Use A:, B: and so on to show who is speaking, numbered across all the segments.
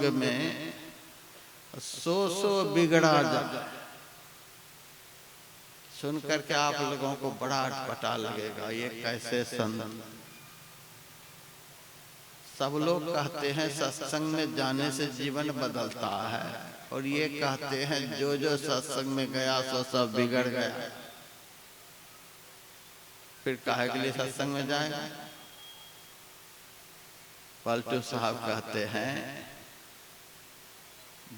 A: सत्संग में सो बिगड़ा जाए। सुन करके आप लोगों को बड़ा अटपटा लगेगा, ये कैसे संत। सब लोग कहते हैं सत्संग में जाने से जीवन बदलता है, और ये कहते हैं जो जो सत्संग में गया सो सब बिगड़ गया। फिर काहे के लिए सत्संग में जाएगा? पलटू साहब कहते हैं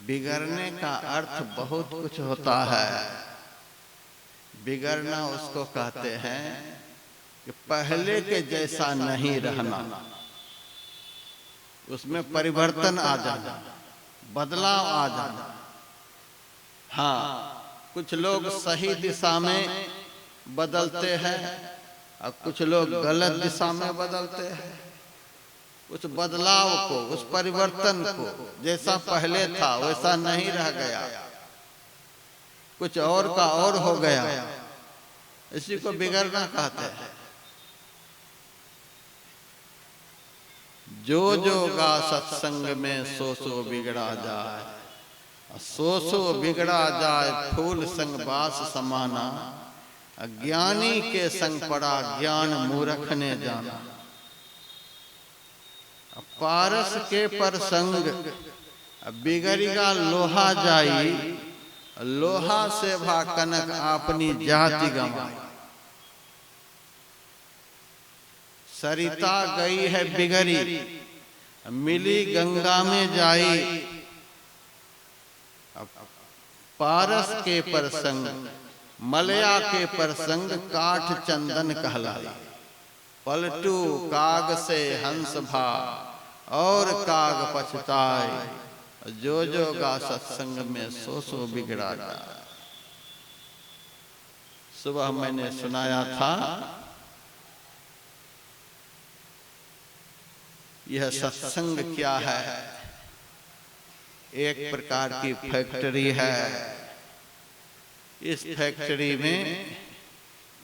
A: बिगड़ने का अर्थ बहुत कुछ होता है। बिगड़ना उसको कहते हैं कि पहले के जैसा नहीं रहना, उसमें परिवर्तन आ जाना, बदलाव आ जाना। हाँ, कुछ लोग सही दिशा में बदलते हैं और कुछ लोग गलत दिशा में बदलते हैं। उस बदलाव को, उस परिवर्तन को, जैसा पहले था वैसा नहीं रह गया, कुछ और का और हो गया, इसी को बिगड़ना कहते हैं। जो जो गा सत्संग में सो सो बिगड़ा जाए, सो सो बिगड़ा जाए फूल संग बास समाना, अज्ञानी के संग पड़ा ज्ञान मूर्ख ने जाना। पारस के पर संग बिगड़िगा लोहा जाई, लोहा से भा कनक अपनी जाति गंवाई। सरिता गई है बिगड़ी, मिली गंगा में जाई, पारस के पर संग मलया के पर संग काठ चंदन कहलाई। पलटू काग से हंस भा और काग पछताए, जो जो गा सत्संग में सो सो बिगड़ा जाए। सुबह मैंने सुनाया था यह सत्संग क्या है। एक प्रकार की फैक्ट्री है। इस फैक्ट्री में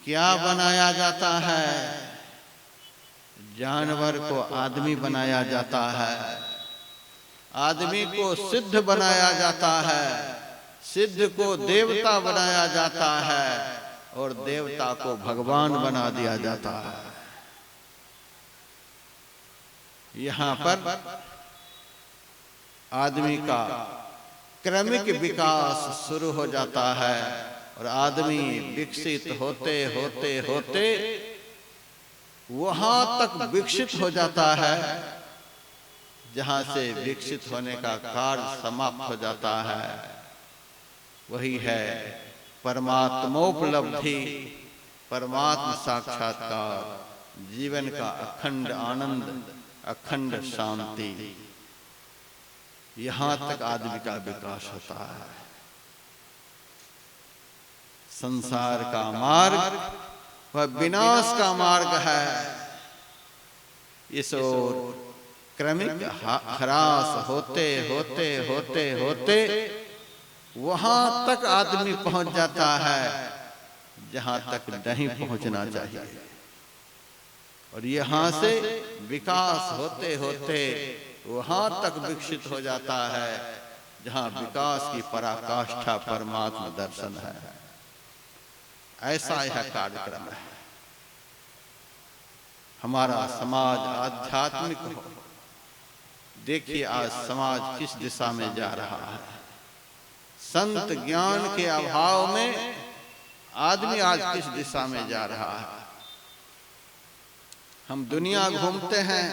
A: क्या बनाया जाता है? जानवर को आदमी बनाया जाता है, आदमी को सिद्ध बनाया जाता है, सिद्ध को देवता बनाया जाता है, और देवता को भगवान बना दिया जाता है। यहाँ पर आदमी का क्रमिक विकास शुरू हो जाता है, और आदमी विकसित होते होते होते वहां तक विकसित हो जाता है जहां से विकसित होने का कार्य समाप्त हो जाता है। वही है परमात्मोपलब्धि, परमात्म साक्षात्कार, जीवन का अखंड आनंद, अखंड शांति। यहां तक आदमी का विकास होता है। संसार का मार्ग वह विनाश का मार्ग है। इस ओर क्रमिक ह्रास होते होते होते होते वहां तक आदमी पहुंच जाता है जहां तक नहीं पहुंचना चाहिए, और यहां से विकास होते होते वहां तक विकसित हो जाता है जहां विकास की पराकाष्ठा परमात्मा दर्शन है। ऐसा यह कार्यक्रम है। हमारा समाज आध्यात्मिक हो। देखिए आज समाज किस दिशा में जा रहा है। संत ज्ञान के अभाव में आदमी आज किस दिशा में जा रहा है। हम दुनिया घूमते हैं,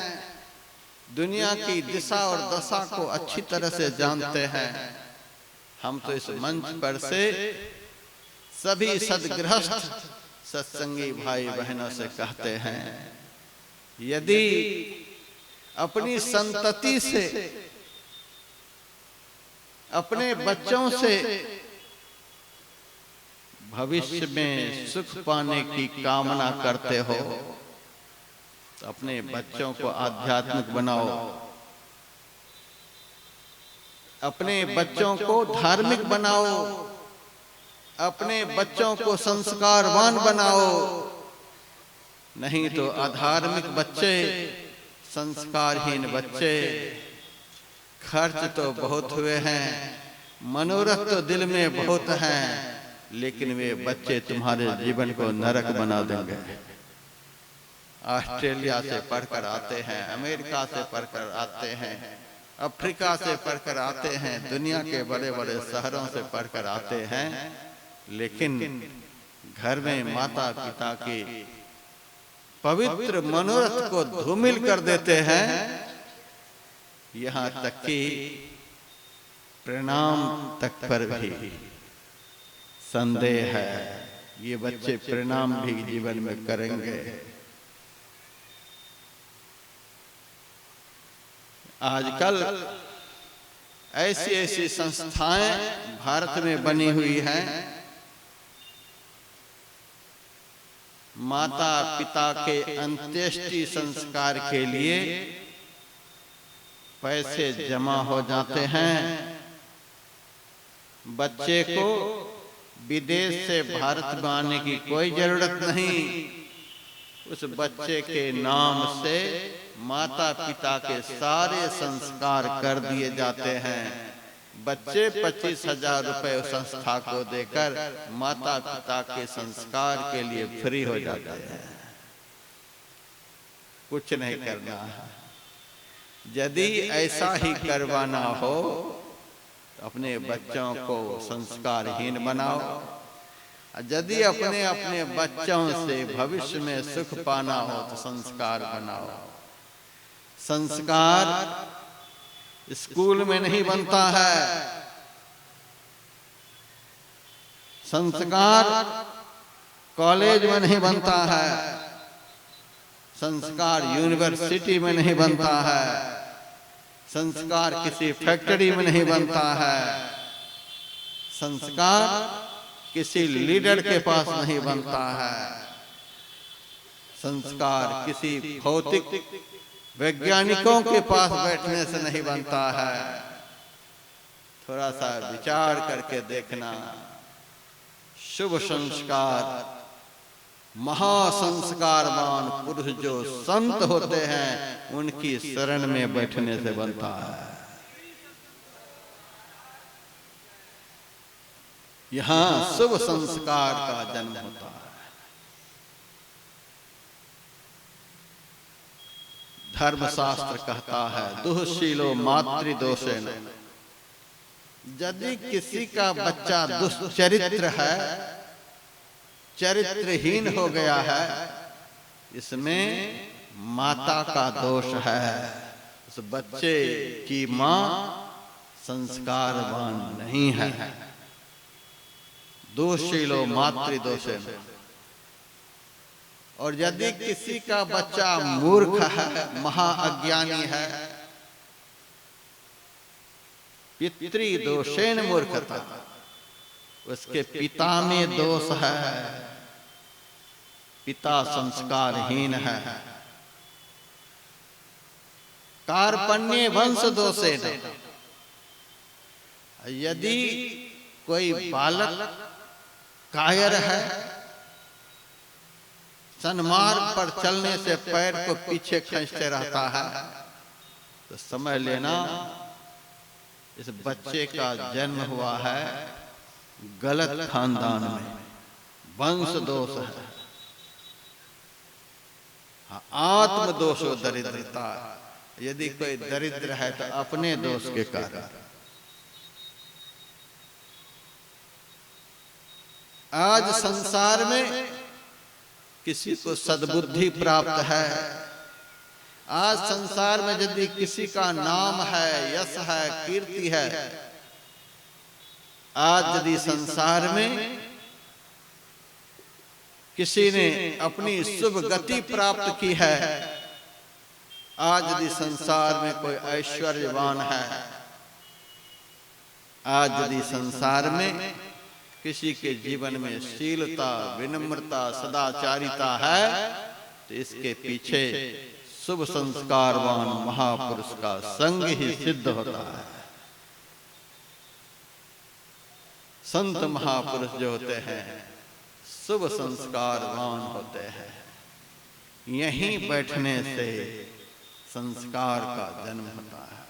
A: दुनिया की दिशा और दशा को अच्छी तरह से जानते हैं। हम तो इस मंच पर से सभी सद्गृहस्थ सत्संगी भाई बहनों से कहते हैं, यदि अपनी संतति से, अपने बच्चों से भविष्य में सुख पाने की कामना करते हो तो अपने बच्चों को आध्यात्मिक बनाओ, अपने बच्चों को धार्मिक बनाओ, अपने बच्चों को संस्कारवान बनाओ। नहीं तो अधार्मिक बच्चे, संस्कारहीन बच्चे खर्च तो बहुत हुए हैं, मनोरथ तो दिल में बहुत हैं, लेकिन वे बच्चे तुम्हारे जीवन को नरक बना देंगे। ऑस्ट्रेलिया से पढ़कर आते हैं, अमेरिका से पढ़कर आते हैं, अफ्रीका से पढ़कर आते हैं, दुनिया के बड़े बड़े शहरों से पढ़कर आते हैं, लेकिन घर में माता पिता के पवित्र मनोरथ को धूमिल कर देते हैं। यहाँ तक कि प्रणाम तक पर भी संदेह है, ये बच्चे प्रणाम भी जीवन में करेंगे। आजकल ऐसी ऐसी संस्थाएं भारत में बनी हुई हैं, माता पिता के अंत्येष्टि संस्कार के लिए पैसे जमा हो जाते हैं। बच्चे को विदेश से भारत में आने की कोई जरूरत नहीं, उस बच्चे के नाम से माता पिता के सारे संस्कार कर दिए जाते हैं। बच्चे 25,000 रुपए उस संस्था को देकर माता पिता के संस्कार के लिए फ्री हो जाते हैं। कुछ नहीं करना है। यदि ऐसा ही करवाना हो तो अपने बच्चों को संस्कारहीन बनाओ। यदि अपने अपने बच्चों से भविष्य में सुख पाना हो तो संस्कार बनाओ। संस्कार स्कूल में नहीं बनता है, संस्कार कॉलेज में नहीं बनता है, संस्कार यूनिवर्सिटी में नहीं बनता है, संस्कार किसी फैक्ट्री में नहीं बनता है, संस्कार किसी लीडर के पास नहीं बनता है, संस्कार किसी भौतिक वैज्ञानिकों के पास बैठने से नहीं बनता है। थोड़ा सा विचार करके देखना। शुभ संस्कार, महासंस्कारवान पुरुष जो संत होते हैं उनकी शरण में बैठने से बनता है। यहाँ शुभ संस्कार का जन्म होता है। धर्मशास्त्र कहता है दुःशीलो मातृदोषेन, यदि किसी का बच्चा दुष्चरित्र है, चरित्रहीन हो गया है, इसमें माता का दोष है। उस बच्चे की मां संस्कारवान नहीं है। दुःशीलो मातृदोषेन। और यदि किसी का बच्चा मूर्ख है, महाअज्ञानी है, पितृदोषेन मूर्खता, उसके पिता में दोष है, पिता संस्कारहीन है। कार्पण्य वंश दोषेन, यदि कोई बालक कायर है, सन्मार्ग पर चलने से पैर को पीछे खींचते रहता है, तो समझ लेना इस बच्चे का जन्म हुआ है गलत खानदान में, वंश दोष है। आत्म दोषो दरिद्रता, यदि कोई दरिद्र है तो अपने दोष के कारण। आज संसार में किसी को सद्बुद्धि प्राप्त है, आज संसार में यदि किसी का नाम है, यश है, कीर्ति है, आज यदि संसार में किसी ने अपनी शुभ गति प्राप्त की है, आज यदि संसार में कोई ऐश्वर्यवान है, आज यदि संसार में किसी के जीवन में शीलता, विनम्रता, सदाचारिता है, तो इसके पीछे शुभ संस्कारवान महापुरुष का संग ही सिद्ध होता है। संत महापुरुष जो होते हैं शुभ संस्कारवान होते हैं। यहीं बैठने से संस्कार का जन्म होता है।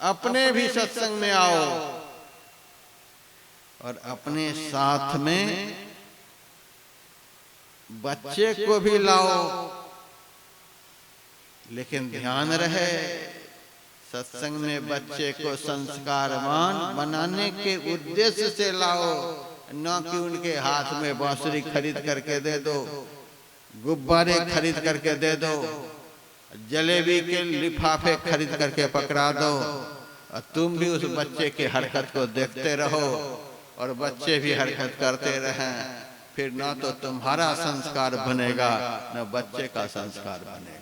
A: अपने भी सत्संग में आओ और अपने साथ में बच्चे को भी लाओ। लेकिन ध्यान रहे, सत्संग में बच्चे को संस्कारवान बनाने के उद्देश्य से लाओ, न कि उनके हाथ में बांसुरी खरीद करके दे दो, गुब्बारे खरीद करके दे दो, जलेबी के लिफाफे खरीद करके पकड़ा दो और तुम भी उस बच्चे की हरकत को देखते रहो और बच्चे भी हरकत करते रहें। फिर न तो तुम्हारा संस्कार बनेगा न बच्चे का संस्कार बनेगा।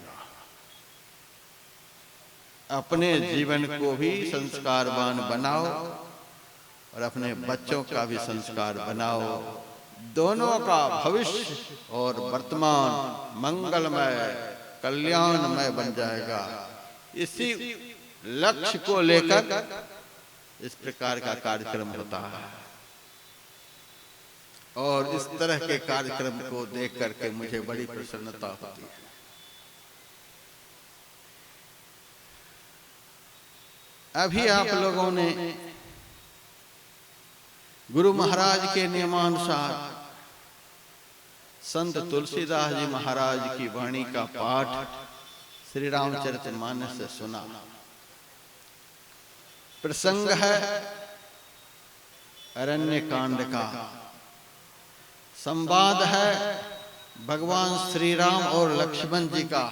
A: अपने जीवन को भी संस्कारवान बनाओ और अपने बच्चों का भी संस्कार बनाओ। दोनों का भविष्य और वर्तमान मंगलमय कल्याणमय बन जाएगा। इसी लक्ष्य को लेकर इस प्रकार का कार्यक्रम होता है और इस तरह के कार्यक्रम को देख करके मुझे बड़ी प्रसन्नता होती है। अभी आप लोगों ने गुरु महाराज के नियमानुसार संत तुलसीदास जी महाराज की वाणी का पाठ श्री रामचरितमानस से सुना। प्रसंग है अरण्य कांड का, संवाद है भगवान श्री राम और लक्ष्मण जी का।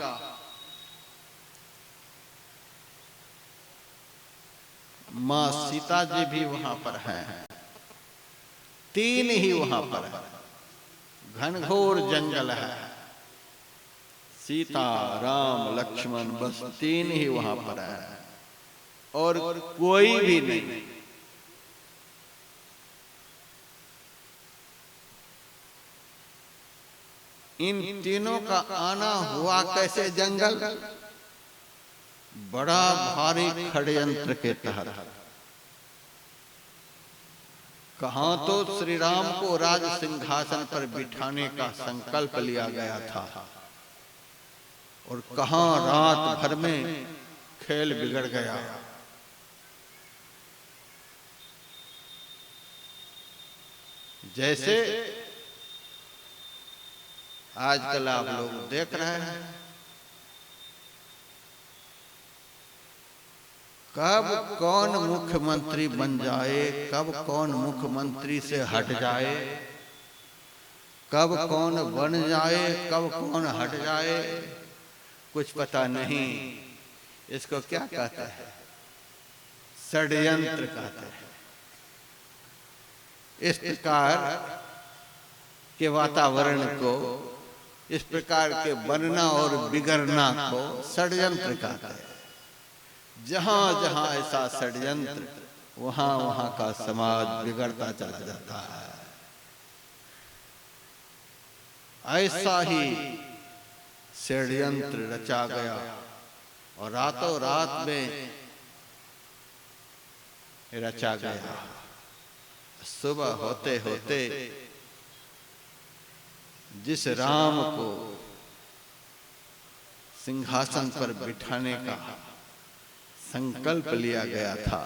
A: मां सीता जी भी वहां पर हैं, तीन ही वहां पर है। घनघोर जंगल है, सीता राम लक्ष्मण बस तीन ही वहां पर है और कोई भी नहीं। इन तीनों का आना हुआ कैसे जंगल? बड़ा भारी षड्यंत्र के तहत। कहां तो श्री राम को राज सिंहासन पर बिठाने का संकल्प लिया गया था और कहां रात भर में खेल बिगड़ गया। जैसे आजकल आप लोग देख रहे हैं, कब कौन मुख्यमंत्री बन जाए, कब कौन मुख्यमंत्री से हट जाए, कब कौन बन जाए, कब कौन हट जाए, कुछ पता नहीं। इसको क्या कहते हैं? षड्यंत्र कहते हैं। इस प्रकार के वातावरण को, इस प्रकार के बनना और बिगड़ना को षड्यंत्र कहते हैं। जहां जहां ऐसा षड्यंत्र, वहां वहां का समाज बिगड़ता चला जाता है। ऐसा ही षड्यंत्र रचा गया और रातों रात में रचा गया। सुबह होते होते जिस राम को सिंहासन पर बिठाने का संकल्प लिया गया था,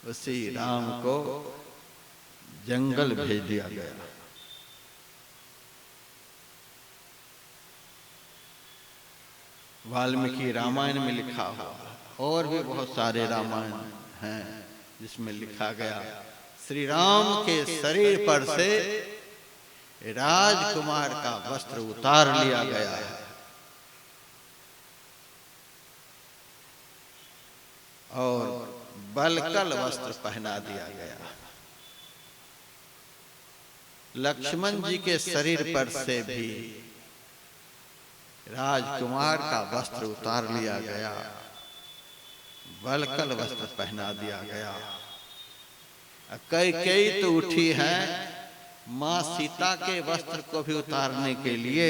A: उसी राम को जंगल भेज दिया गया। वाल्मीकि रामायण में लिखा हुआ और भी बहुत सारे रामायण हैं जिसमें लिखा गया, श्री राम के शरीर पर से राजकुमार का वस्त्र उतार लिया गया है और बलकल वस्त्र पहना दिया गया। लक्ष्मण जी के शरीर पर से भी राजकुमार का वस्त्र उतार लिया गया, बलकल वस्त्र पहना दिया गया। कई तो उठी है मां सीता के वस्त्र को भी उतारने के लिए,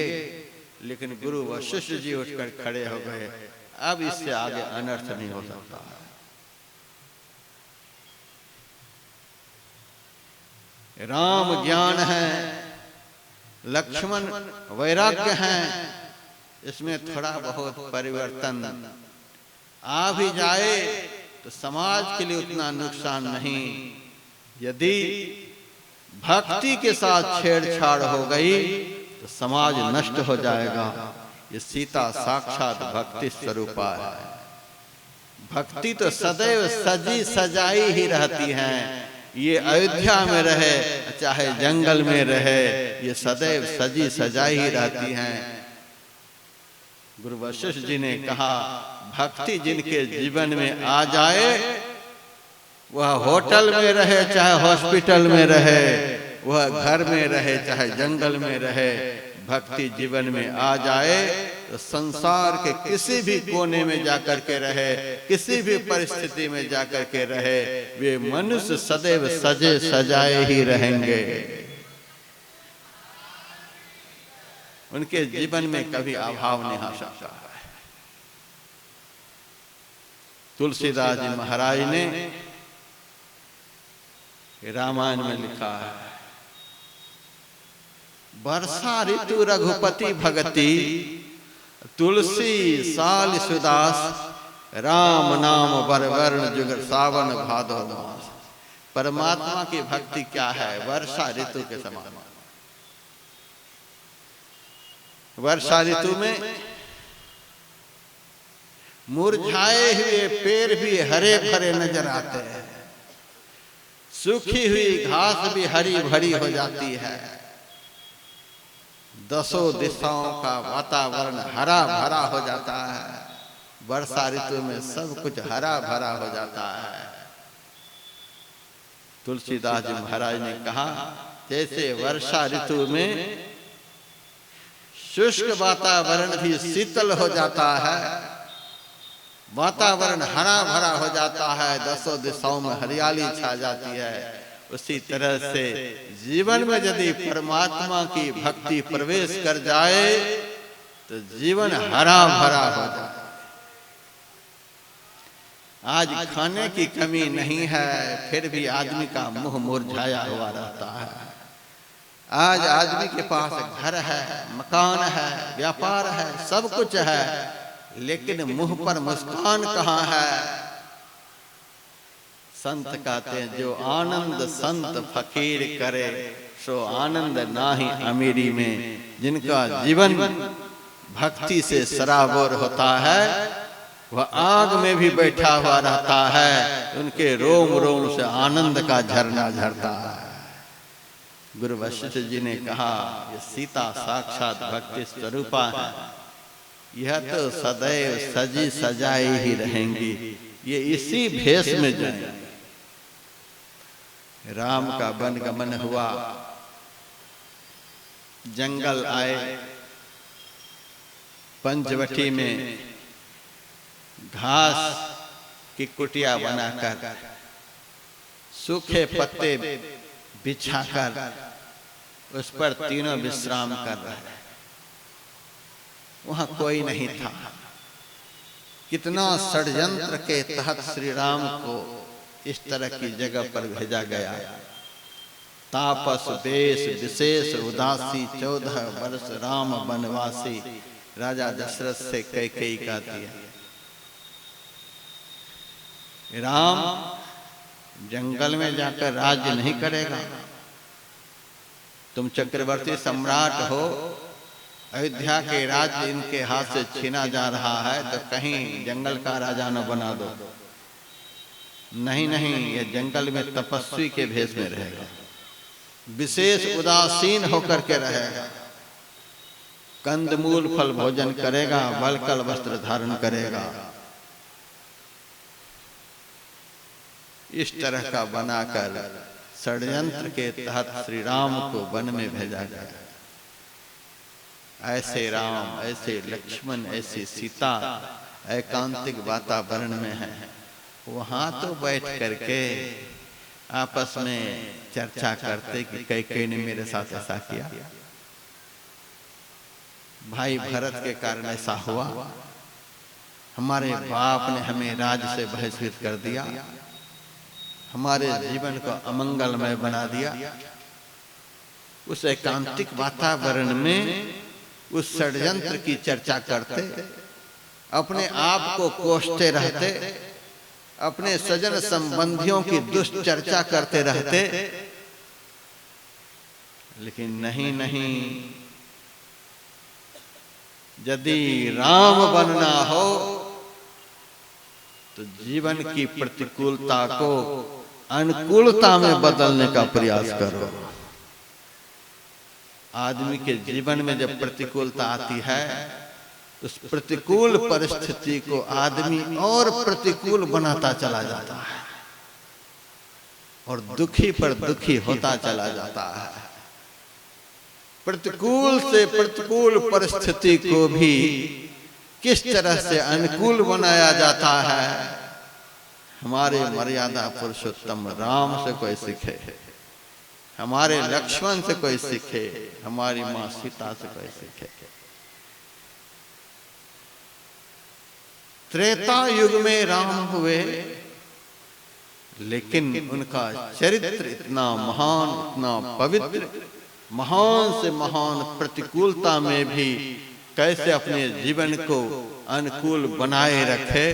A: लेकिन गुरु वशिष्ठ जी उठकर खड़े हो गए। अब इससे आगे अनर्थ नहीं हो सकता। राम ज्ञान है, लक्ष्मण वैराग्य है, इसमें थोड़ा बहुत परिवर्तन आ भी जाए तो समाज के लिए उतना नुकसान नहीं। यदि भक्ति के साथ छेड़छाड़ हो गई तो समाज नष्ट हो जाएगा। ये सीता साक्षात भक्ति स्वरूपा है। भक्ति तो सदैव सजी सजाई ही रहती हैं। ये अयोध्या में रहे चाहे जंगल में रहे, ये सदैव सजी सजाई ही रहती हैं। गुरु वशिष्ठ जी ने कहा, भक्ति जिनके जीवन में आ जाए, वह होटल में रहे चाहे हॉस्पिटल में रहे, वह घर में रहे चाहे जंगल में रहे, भक्ति जीवन में आ जाए तो संसार के किसी भी कोने में जाकर के रहे, किसी भी परिस्थिति में जाकर के रहे, वे मनुष्य सदैव सजे सजाए ही रहेंगे। उनके जीवन में कभी अभाव नहीं आ सकता है। तुलसीदास जी महाराज ने रामायण में लिखा है, वर्षा ऋतु रघुपति भगति, तुलसी साल सुदास, राम नाम बरवर्ण जुग सावन भादो मास। परमात्मा की भक्ति क्या है? वर्षा ऋतु के समान। वर्षा ऋतु में मुरझाए हुए पेड़ भी हरे भरे नजर आते हैं, सूखी हुई घास भी हरी भरी हो जाती है, दसों दिशाओं का वातावरण हरा भरा हो जाता है। वर्षा ऋतु में सब कुछ हरा भरा हो जाता है। तुलसीदास जी महाराज ने कहा, जैसे वर्षा ऋतु में शुष्क वातावरण भी शीतल हो जाता है, वातावरण हरा भरा हो जाता है, दसों दिशाओं में हरियाली छा जाती है, उसी तरह से जीवन में यदि परमात्मा की भक्ति प्रवेश कर जाए तो जीवन हरा भरा हो जाए। आज खाने की कमी नहीं है, फिर भी आदमी का मुंह मुरझाया हुआ रहता है। आज आदमी के पास घर है, मकान है, व्यापार है, सब कुछ है, लेकिन मुंह पर मुस्कान कहाँ है? संत कहते हैं, जो आनंद संत फकीर करे, सो आनंद नाही अमीरी में। जिनका जीवन भक्ति से सराबोर होता है, वह आग में भी बैठा हुआ रहता है, उनके रोम रोम से आनंद का झरना झरता है। गुरु वशिष्ठ जी ने कहा, ये सीता साक्षात भक्ति स्वरूपा है, यह तो सदैव सजी सजाई ही रहेंगी, ये इसी भेष में जाएंगे। राम का वन गमन हुआ, जंगल आए, पंचवटी में घास की कुटिया बनाकर सूखे पत्ते बिछाकर उस पर तीनों विश्राम कर रहे। वहां कोई नहीं था। कितना षड्यंत्र के तहत श्री राम को इस तरह की जगह पर भेजा गया। तापस वेश विशेष उदासी, 14 वर्ष राम वनवासी। राजा दशरथ से कैकेयी कहती है, राम जंगल में जाकर राज्य नहीं करेगा, तुम चक्रवर्ती सम्राट हो, अयोध्या के राज्य इनके हाथ से छीना जा रहा है, तो कहीं जंगल का राजा न बना दो। नहीं नहीं, ये जंगल में तपस्वी के भेष में रहेगा, विशेष उदासीन होकर के रहेगा, कंदमूल फल भोजन करेगा, वल्कल वस्त्र धारण करेगा। इस तरह का बनाकर षड्यंत्र के तहत श्री राम को वन में भेजा गया। ऐसे राम, ऐसे लक्ष्मण, ऐसी सीता एकांतिक वातावरण में है। वहां तो बैठ करके आपस में चर्चा करते कि कैकेयी ने मेरे साथ ऐसा किया, भाई भरत के कारण ऐसा हुआ, हमारे बाप ने हमें राज्य से बहिष्कृत कर दिया, हमारे जीवन को अमंगलमय बना दिया। उस एकांतिक वातावरण में उस षड्यंत्र की चर्चा करते, अपने आप को कोसते रहते, अपने सजन संबंधियों की दुष्ट चर्चा करते रहते, लेकिन नहीं नहीं, यदि राम बनना हो तो जीवन की प्रतिकूलता को अनुकूलता में बदलने का प्रयास करो। आदमी के जीवन में जब प्रतिकूलता आती है, उस प्रतिकूल परिस्थिति को आदमी और प्रतिकूल बनाता चला जाता है और दुखी पर दुखी होता चला जाता है। प्रतिकूल से प्रतिकूल परिस्थिति को भी किस तरह से अनुकूल बनाया जाता है, हमारे मर्यादा पुरुषोत्तम राम से कोई सीखे, हमारे लक्ष्मण से कोई सीखे, हमारी मां सीता से कोई सीखे। त्रेता युग में राम हुए, लेकिन उनका चरित्र इतना महान, इतना पवित्र, महान से महान प्रतिकूलता में भी कैसे अपने जीवन को अनुकूल बनाए रखे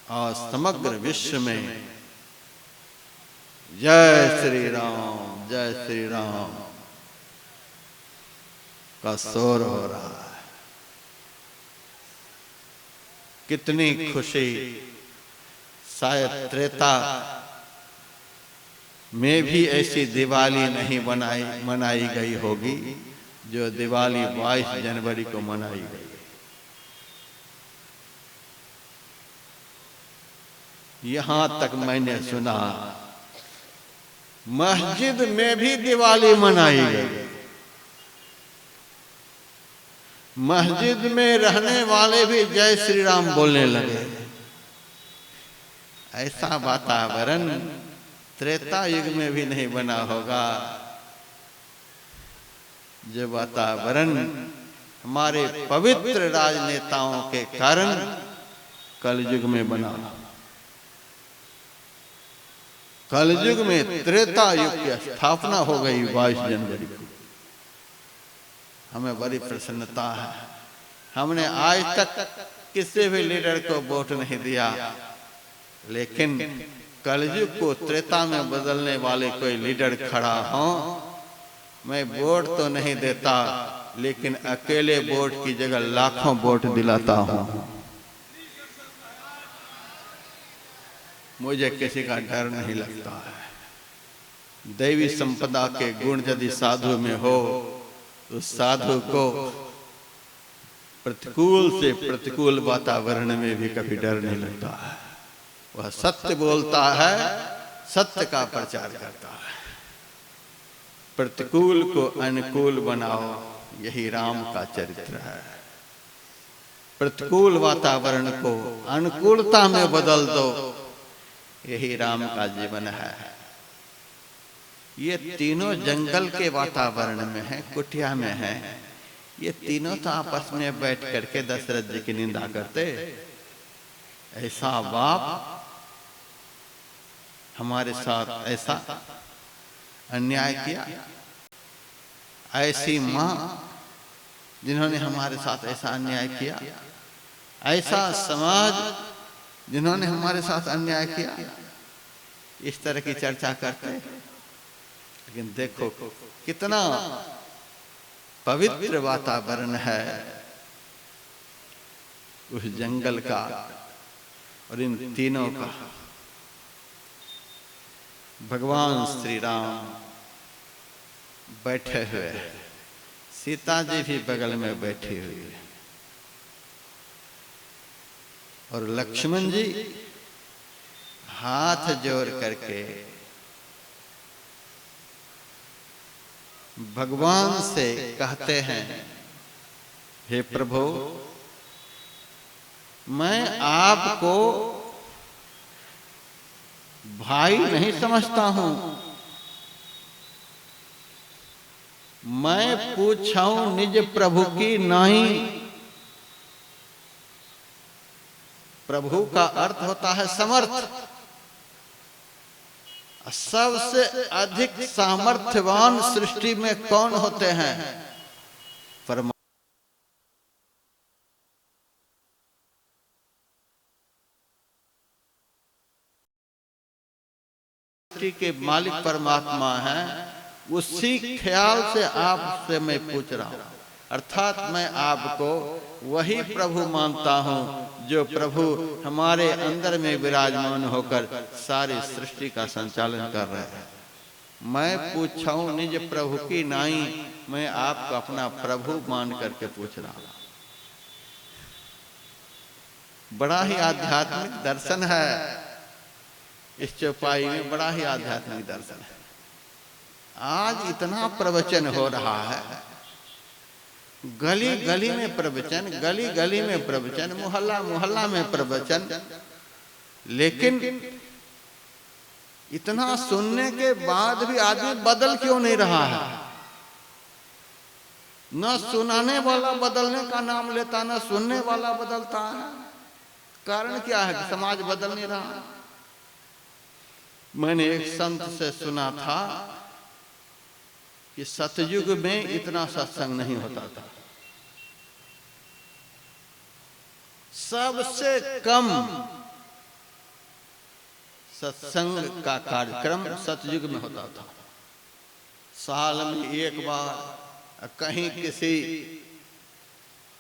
A: और समग्र विश्व में जय श्री राम का शोर हो रहा है। कितनी खुशी शायद त्रेता में भी ऐसी दिवाली नहीं मनाई गई होगी जो दिवाली 22 जनवरी को मनाई गई। यहां तक मैंने सुना मस्जिद में भी दिवाली मनाई गई। मस्जिद में रहने वाले भी जय श्री राम बोलने लगे। ऐसा वातावरण त्रेता युग में भी नहीं बना होगा जो वातावरण हमारे पवित्र राजनेताओं के कारण कलयुग में बना। कलयुग में त्रेता युग की स्थापना हो गई 22 जनवरी को। हमें बड़ी प्रसन्नता है। हमने आज तक किसी भी लीडर को वोट नहीं दिया, लेकिन कलयुग को त्रेता में बदलने वाले कोई लीडर खड़ा हो, मैं वोट तो नहीं देता, लेकिन अकेले वोट की जगह लाखों वोट दिलाता हूं। मुझे किसी का डर नहीं लगता है। दैवी संपदा के गुण यदि साधु में हो, उस साधु को प्रतिकूल से प्रतिकूल वातावरण में भी कभी डर नहीं लगता है। वह सत्य बोलता है, सत्य का प्रचार करता है। प्रतिकूल को अनुकूल बनाओ, यही राम का चरित्र है। प्रतिकूल वातावरण को अनुकूलता में बदल दो, यही राम का जीवन है। ये तीनों जंगल के वातावरण में है, कुटिया में है। ये तीनों तो आपस में बैठ करके दशरथ जी की निंदा करते। ऐसा बाप हमारे साथ ऐसा अन्याय किया, ऐसी मां जिन्होंने हमारे साथ ऐसा अन्याय किया, ऐसा समाज जिन्होंने हमारे साथ अन्याय किया, इस तरह की चर्चा करते। लेकिन देखो कितना पवित्र वातावरण है उस जंगल का और इन तीनों का। भगवान श्री राम बैठे हुए, सीता जी भी बगल में बैठी हुई है, और लक्ष्मण जी हाथ जोड़ करके भगवान से कहते हैं, हे प्रभु, मैं आपको भाई नहीं समझता हूं, मैं पूछाऊं निज प्रभु की नाही। प्रभु का अर्थ होता है समर्थ। सबसे अधिक सामर्थ्यवान सृष्टि में कौन होते हैं? परमात्मा। सृष्टि के मालिक परमात्मा हैं, उसी ख्याल से आपसे मैं पूछ रहा हूं। अर्थात मैं आपको वही प्रभु मानता हूं जो प्रभु हमारे अंदर में विराजमान होकर सारी सृष्टि का संचालन कर रहे हैं। मैं पूछाऊं निज प्रभु की नाई, मैं आपको अपना प्रभु मान करके पूछ रहा हूं। बड़ा ही आध्यात्मिक दर्शन है इस चौपाई में, बड़ा ही आध्यात्मिक दर्शन है। आज इतना प्रवचन हो रहा है, गली गली में प्रवचन, गली गली में प्रवचन, मोहल्ला मोहल्ला में प्रवचन, लेकिन इतना सुनने के बाद भी आदमी बदल क्यों नहीं रहा है? न सुनाने वाला बदलने का नाम लेता, न सुनने वाला बदलता है। कारण क्या है कि समाज बदल नहीं रहा? मैंने एक संत से सुना था कि सतयुग में इतना सत्संग नहीं होता था। सबसे कम सत्संग का कार्यक्रम सतयुग में होता था। साल में एक बार कहीं किसी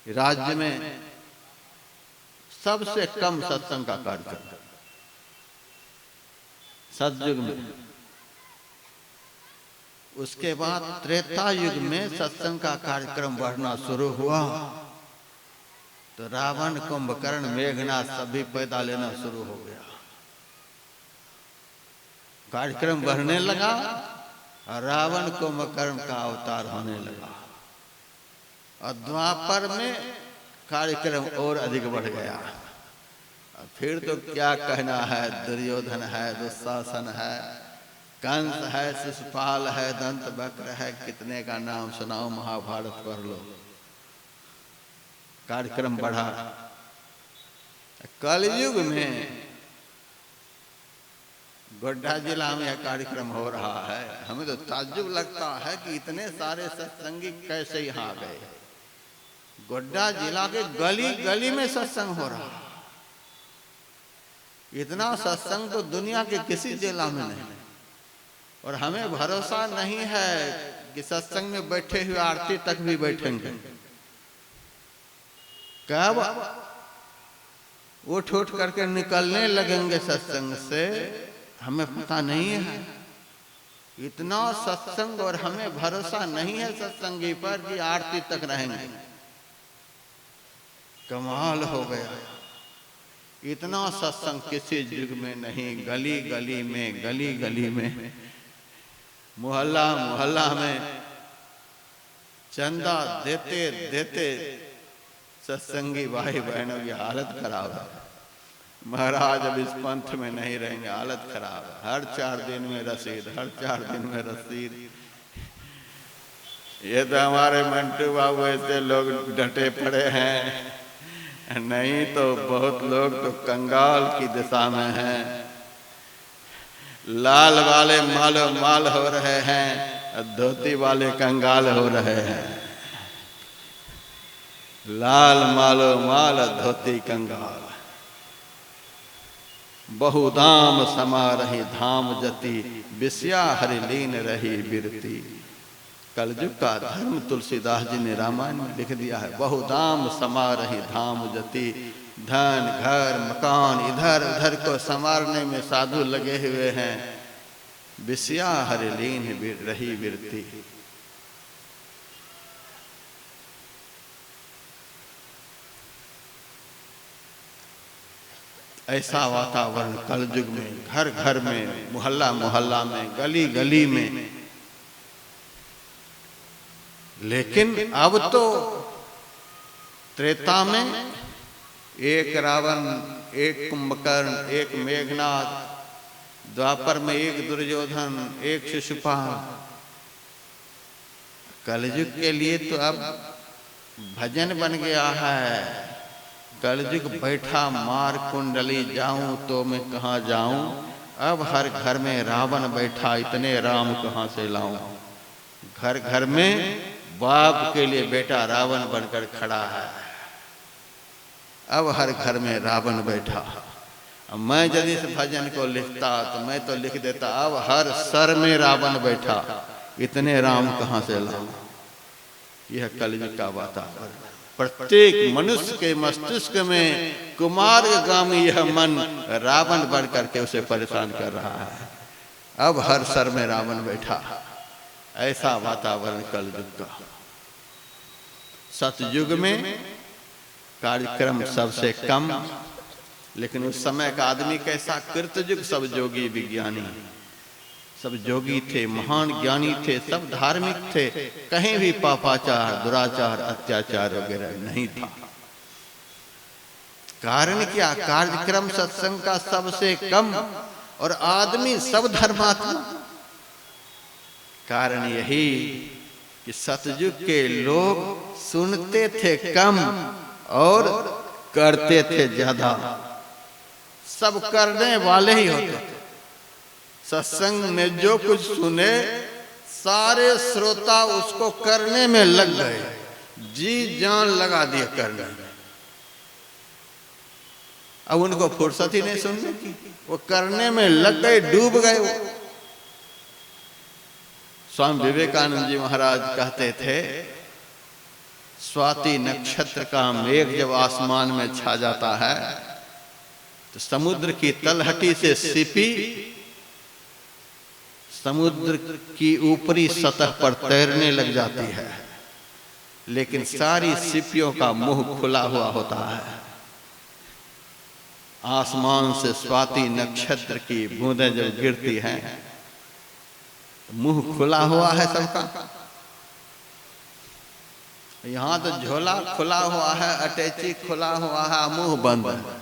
A: राज्य में सबसे कम सत्संग का कार्यक्रम सतयुग में। उसके बाद त्रेता युग में सत्संग का कार्यक्रम बढ़ना शुरू हुआ तो रावण, कुंभकर्ण, मेघनाथ सभी पैदा लेना शुरू हो गया। कार्यक्रम बढ़ने लगा और रावण, कुंभकर्ण का अवतार होने लगा। और द्वापर में कार्यक्रम और अधिक बढ़ गया। फिर तो क्या कहना है, दुर्योधन है, दुशासन है, कंस है, शिशुपाल है, दंत वक्र है, कितने का नाम सुनाओ, महाभारत पढ़ लो। कार्यक्रम बढ़ा। कलयुग में गोड्डा जिला में यह कार्यक्रम हो रहा है। हमें तो ताज्जुब लगता है कि इतने सारे सत्संगी कैसे यहाँ आ गए। गोड्डा जिला के गली गली में सत्संग हो रहा है। इतना सत्संग तो दुनिया के किसी जिला में नहीं। और हमें भरोसा नहीं है कि सत्संग में बैठे हुए आरती तक भी बैठेंगे। कब उठ उठ करके निकलने लगेंगे सत्संग से हमें पता नहीं है। इतना सत्संग और हमें भरोसा नहीं है सत्संगी पर कि आरती तक रहेंगे। कमाल हो गया। इतना सत्संग किसी युग में नहीं। गली गली में, गली गली में, मोहल्ला मोहल्ला में चंदा देते देते सत्संगी भाई बहनों की हालत खराब है। महाराज अब इस पंथ में नहीं रहेंगे, हालत खराब है। हर 4 दिन में रसीद, हर 4 दिन में रसीद। ये तो हमारे मंटू बाबू ऐसे लोग डटे पड़े हैं, नहीं तो बहुत लोग तो कंगाल की दिशा में हैं। लाल वाले मालो माल हो रहे हैं, धोती वाले कंगाल हो रहे हैं। लाल मालो माल, धोती कंगाल। बहुधाम समा रही धाम जति, बिस्या हरि लीन रही बिरती। कलयुग का धर्म तुलसीदास जी ने रामायण में लिख दिया है। बहुधाम समा रही धाम जति, धन घर मकान इधर उधर को संवारने में साधु लगे हुए हैं। बिस्या हरि लीन रही बिरती। ऐसा वातावरण कलयुग में, घर घर में, मोहल्ला मोहल्ला में, गली गली में। लेकिन अब तो त्रेता में एक रावण, एक कुंभकर्ण, एक मेघनाथ, द्वापर में एक दुर्योधन, एक शिशुपाल। कलयुग के लिए तो अब भजन बन गया है। कलयुग बैठा मार कुंडली, जाऊं तो मैं कहाँ जाऊं। अब हर घर में रावण बैठा, इतने राम कहाँ से लाऊं। घर घर में बाप के लिए बेटा रावण बनकर खड़ा है। अब हर घर में रावण बैठा। मैं यदि इस भजन को लिखता तो मैं तो लिख देता, अब हर सर में रावण बैठा, इतने राम कहाँ से लाऊं। यह कलयुग का वातावरण, प्रत्येक मनुष्य के मस्तिष्क में कुमारगामी यह मन रावण बढ़ करके उसे परेशान कर रहा है। अब हर सर में रावण बैठा, ऐसा वातावरण कलयुग का। सतयुग में कार्यक्रम सबसे कम, लेकिन उस समय का आदमी कैसा, कृतयुग सब जोगी विज्ञानी, सब जोगी थे, महान ज्ञानी थे, सब धार्मिक थे, कहीं भी पापाचार, दुराचार, अत्याचार वगैरह नहीं था। कारण क्या, कार्यक्रम सत्संग का सबसे कम, और आदमी सब धर्मात्मा। कारण यही कि सतयुग के लोग सुनते थे कम और करते थे ज्यादा, सब करने वाले ही होते थे। सत्संग में जो कुछ सुने सारे श्रोता उसको करने में लग गए, जी जान लगा दिए करने में। अब उनको फुर्सत ही नहीं सुनने की, वो करने में लग गए, डूब गए वो। स्वामी विवेकानंद जी महाराज कहते थे, स्वाति नक्षत्र का मेघ जब आसमान में छा जाता है तो समुद्र की तलहटी से सीपी समुद्र की ऊपरी सतह पर तैरने लग जाती है, लेकिन सारी सीपियों का मुंह खुला हुआ होता है। आसमान से स्वाति नक्षत्र की बूंदें जब गिरती हैं, मुंह खुला हुआ है सबका। यहाँ तो झोला खुला हुआ है, अटैची खुला हुआ है, मुंह बंद है।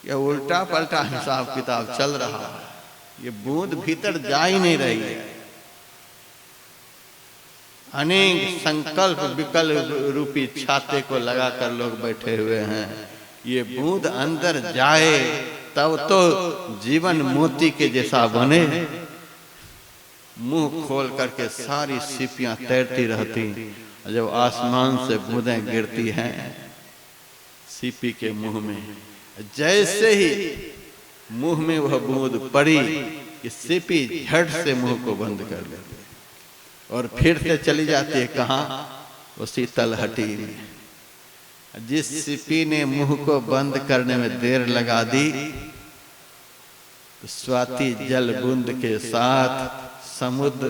A: यह उल्टा पलटा हिसाब किताब चल रहा है, ये बूंद भीतर जा ही नहीं रही है। अनेक संकल्प विकल्प रूपी छाते को लगाकर लोग बैठे हुए हैं, ये बूंद अंदर जाए तब तो जीवन मोती के जैसा बने। मुंह खोल करके सारी सीपियां तैरती रहती, जब आसमान से बूंदें गिरती हैं सीपी के मुंह में, जैसे ही मुंह में वह बूंद पड़ी कि सीपी झट से मुंह को बंद कर लेती और फिर से चली जाती है कहाँ, उसी तलहटी में। जिस सीपी ने मुंह को बंद करने में देर लगा दी, तो स्वाति जल बूंद के साथ समुद्र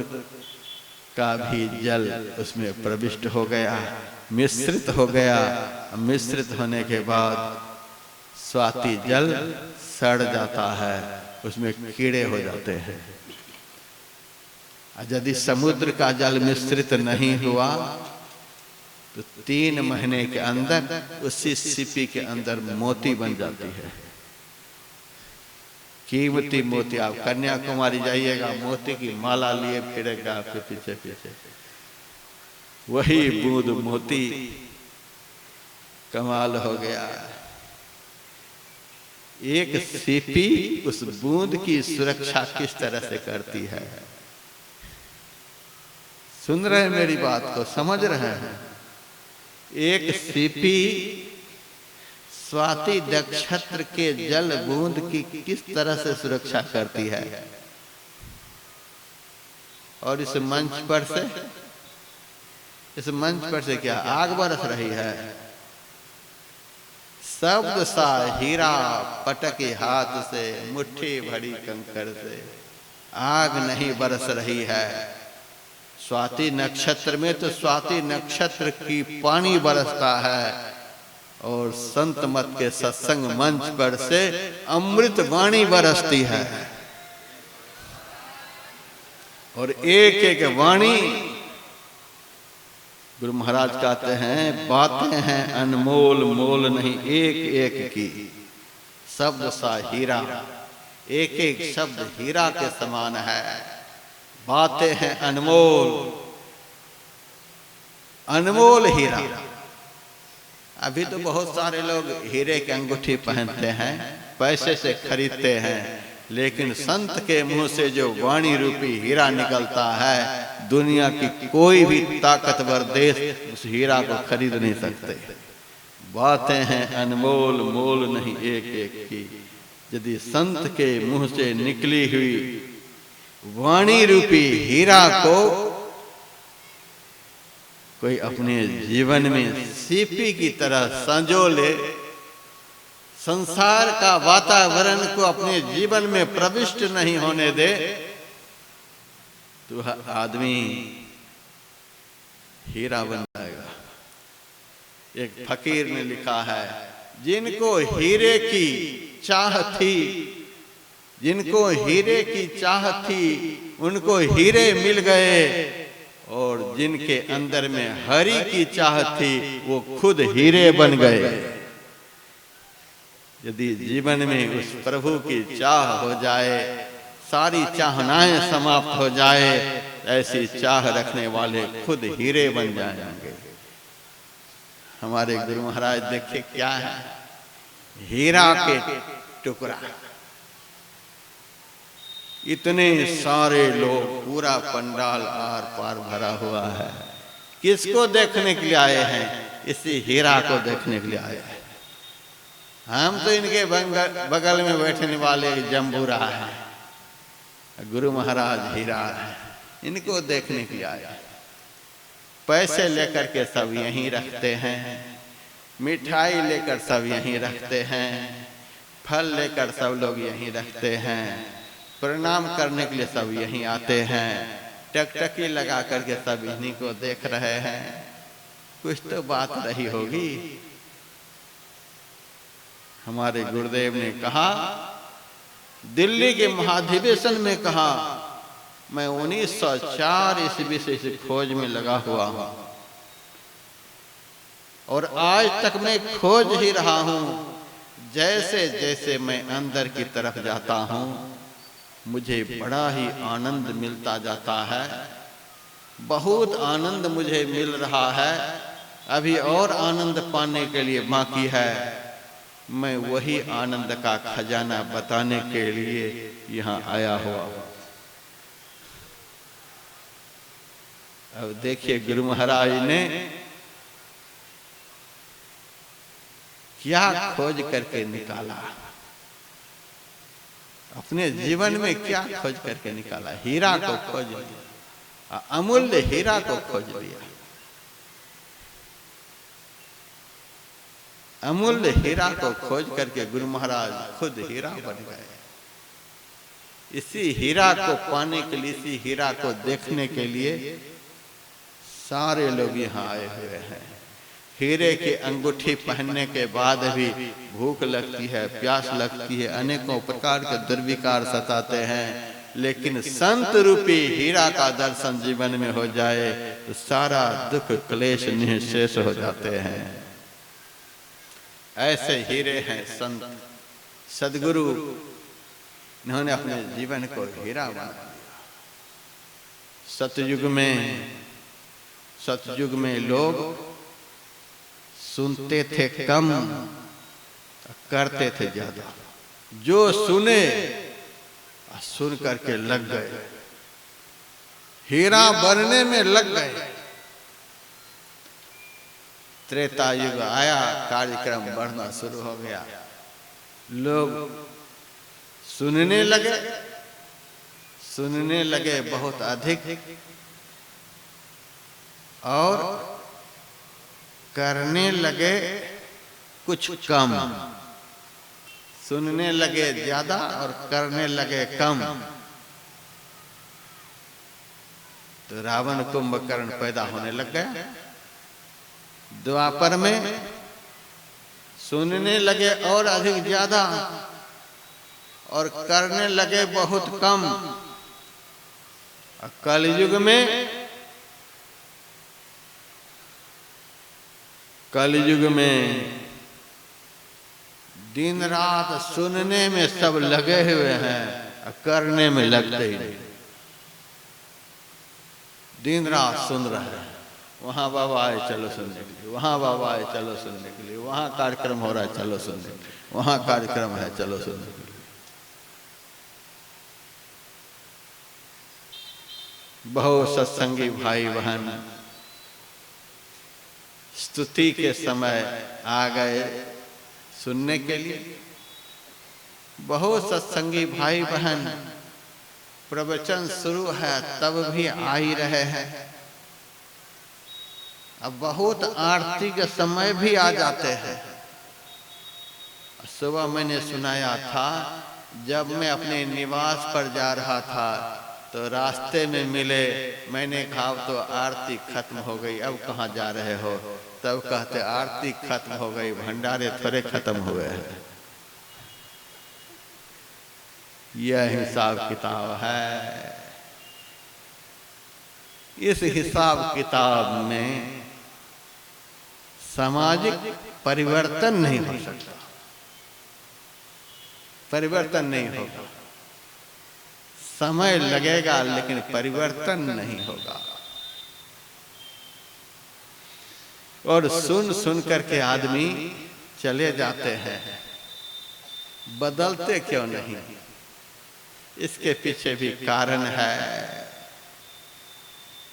A: का भी जल उसमें प्रविष्ट हो गया, मिश्रित हो गया। मिश्रित होने के बाद स्वाति जल सड़ जाता है, उसमें कीड़े हो जाते हैं। यदि समुद्र का जल मिश्रित नहीं हुआ तो 3 महीने के अंदर उसी सीपी के अंदर मोती बन जाती है, कीमती मोती। आप कन्याकुमारी जाइएगा, मोती की माला लिए फिरेगा आपके पीछे पीछे, वही बूंद मोती। कमाल हो गया। एक सीपी उस बूंद की सुरक्षा किस तरह से करती है। सुन रहे हैं मेरी बात को, समझ रहे हैं। एक सीपी स्वाति नक्षत्र के जल बूंद की किस तरह से सुरक्षा करती है। और इस मंच पर से क्या आग बरस रही है। शब्द सा हीरा पटके हाथ से, मुट्ठी भरी कंकड़ से आग नहीं बरस रही है। स्वाति नक्षत्र में तो स्वाति नक्षत्र की पानी बरसता है, और संत मत के सत्संग मंच पर से अमृत वाणी बरसती है। और एक एक वाणी, गुरु महाराज कहते हैं, बातें हैं अनमोल मोल नहीं एक एक की। शब्द सा हीरा, एक एक शब्द हीरा के समान है। बातें हैं अनमोल, अनमोल हीरा। अभी तो बहुत सारे लोग हीरे की अंगूठी पहनते हैं, पैसे से खरीदते हैं, लेकिन संत के मुंह से जो वाणी रूपी हीरा निकलता है, दुनिया की कोई भी ताकतवर देश उस हीरा को खरीद नहीं सकते। बातें हैं अनमोल, मोल नहीं एक एक की। यदि संत के मुंह से निकली हुई वाणी रूपी हीरा को कोई अपने जीवन में सीपी की तरह संजो ले, संसार का वातावरण को अपने जीवन में प्रविष्ट नहीं होने दे, तो आदमी हीरा बन जाएगा। एक फकीर ने लिखा है, जिनको हीरे की चाह थी, जिनको हीरे की चाह थी, उनको हीरे मिल गए, और जिनके अंदर में हरि की चाह थी, वो खुद हीरे बन गए। यदि जीवन में उस प्रभु की चाह हो जाए, सारी चाहनाएं समाप्त हो जाए, ऐसी चाह रखने वाले खुद हीरे बन जाएंगे। हमारे गुरु महाराज देखे क्या है, हीरा के टुकड़ा। इतने सारे लोग, पूरा पंडाल आर पार भरा हुआ है। किसको देखने के लिए आए हैं? इसी हीरा को देखने के लिए आए हैं। हम तो इनके बगल में बैठने वाले जम्बूरा है, गुरु महाराज हीरा है, इनको देखने के लिए आए हैं। पैसे लेकर के सब यहीं रखते हैं, मिठाई लेकर सब यहीं रखते हैं, फल लेकर सब लोग यहीं रखते हैं, प्रणाम करने के लिए सब यहीं आते हैं, टकटकी लगा करके सब इन्हीं को देख रहे हैं। कुछ तो बात रही होगी। हमारे गुरुदेव ने कहा, दिल्ली के महाधिवेशन में कहा, मैं 1904 ईस्वी से इस खोज में लगा हुआ हूं, और आज तक मैं खोज ही रहा हूं। जैसे जैसे मैं अंदर की तरफ जाता हूं, मुझे बड़ा ही आनंद मिलता जाता है। बहुत आनंद मुझे मिल रहा है। अभी और आनंद पाने के लिए बाकी है। मैं वही आनंद का खजाना बताने के लिए यहाँ आया हुआ। अब देखिए गुरु महाराज ने क्या खोज करके निकाला, अपने जीवन में क्या खोज करके निकाला। हीरा को खोज लिया, अमूल्य हीरा को खोज लिया। अमूल्य हीरा को खोज करके गुरु महाराज खुद हीरा बन गए। इसी हीरा को पाने के लिए, इसी हीरा को देखने के लिए सारे लोग यहाँ आए हुए हैं। हीरे की अंगूठी पहनने के बाद भी भूख लगती है, प्यास लगती है, अनेकों प्रकार के दुर्विकार सताते हैं, लेकिन संत रूपी हीरा का दर्शन जीवन में हो जाए तो सारा दुख क्लेश निःशेष हो जाते हैं। ऐसे हीरे हैं संत सदगुरु, इन्होंने अपने जीवन को हीरा बना दिया। सतयुग में लोग सुनते थे कम, करते थे ज्यादा। जो सुने सुन करके लग गए, हीरा बनने में लग गए। त्रेता युग आया, कार्यक्रम बढ़ना शुरू हो गया। लोग सुनने लगे बहुत अधिक, और करने लगे कुछ कम। सुनने लगे ज्यादा और करने लगे कम। तो रावण कुंभकर्ण पैदा होने लग गया। द्वापर में सुनने लगे और अधिक ज्यादा, और करने लगे बहुत कम। कलयुग में दिन रात सुनने में सब लगे हुए हैं, करने में लगते ही नहीं। दिन रात सुन रहे हैं, वहां बाबा आए चलो सुनने के लिए, वहां बाबा आए चलो सुनने के लिए, वहां कार्यक्रम हो रहा है चलो सुनने के लिए, वहां कार्यक्रम है चलो सुनने के लिए। बहुत सत्संगी भाई बहन स्तुति के समय आ गए सुनने के लिए। बहुत सत्संगी भाई बहन प्रवचन शुरू है तब भी आ ही रहे हैं। अब बहुत आरती के समय भी आ जाते हैं। सुबह मैंने सुनाया था, जब मैं अपने निवास पर जा रहा था तो रास्ते में मिले। मैंने कहा तो आरती खत्म हो गई, अब कहाँ जा रहे हो? तब कहते आरती खत्म हो गई, भंडारे थोड़े खत्म हुए हैं। यह हिसाब किताब है। इस हिसाब किताब में सामाजिक परिवर्तन नहीं हो सकता, परिवर्तन नहीं होगा। समय लगेगा लेकिन परिवर्तन नहीं होगा। और सुन सुन करके आदमी चले जाते हैं, बदलते क्यों नहीं? इसके पीछे भी कारण है।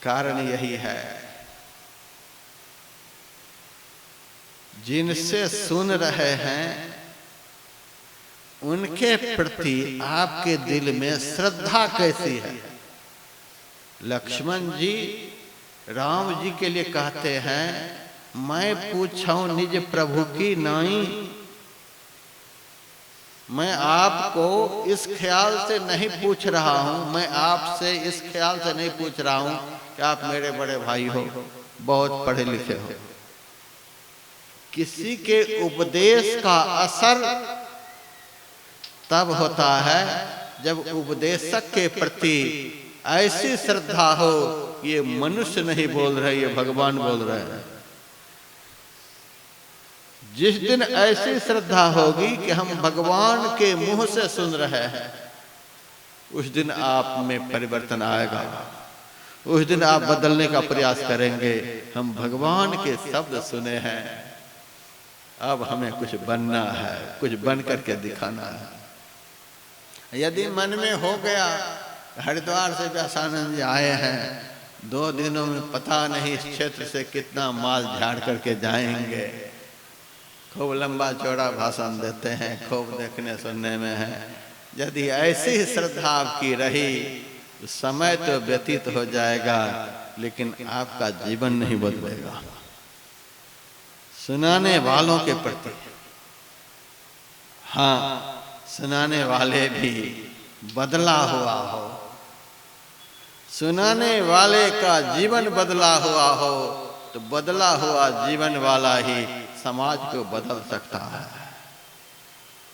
A: कारण यही है, जिनसे सुन रहे हैं उनके प्रति आपके दिल में श्रद्धा कैसी है? लक्ष्मण जी राम जी के लिए कहते हैं, मैं पूछूं निज प्रभु की नाई। मैं आपको इस ख्याल से नहीं पूछ रहा हूं, मैं आपसे इस ख्याल से नहीं पूछ रहा हूं कि आप मेरे बड़े भाई हो, बहुत पढ़े लिखे हो। किसी के उपदेश का असर तब होता है जब उपदेशक के प्रति ऐसी श्रद्धा हो, ये मनुष्य नहीं बोल रहे, ये भगवान बोल रहे हैं। जिस दिन ऐसी श्रद्धा होगी कि हम भगवान के मुंह से सुन रहे हैं, उस दिन आप में परिवर्तन आएगा। उस दिन आप बदलने का प्रयास करेंगे। हम भगवान के शब्द सुने हैं, अब हमें कुछ बनना है, कुछ बन करके दिखाना है। यदि मन में हो गया, हरिद्वार से व्यासानंद जी आए हैं, 2 दिनों में पता नहीं इस क्षेत्र से कितना माल झाड़ करके जाएंगे, खूब लंबा चौड़ा भाषण देते हैं, खूब देखने सुनने में है। यदि ऐसी श्रद्धा आपकी रही, समय तो व्यतीत हो जाएगा लेकिन आपका जीवन नहीं बदलेगा। सुनाने वालों के प्रति, हाँ, सुनाने वाले भी बदला हुआ हो, सुनाने वाले का जीवन बदला हुआ हो, तो बदला हुआ जीवन वाला ही समाज को बदल सकता है।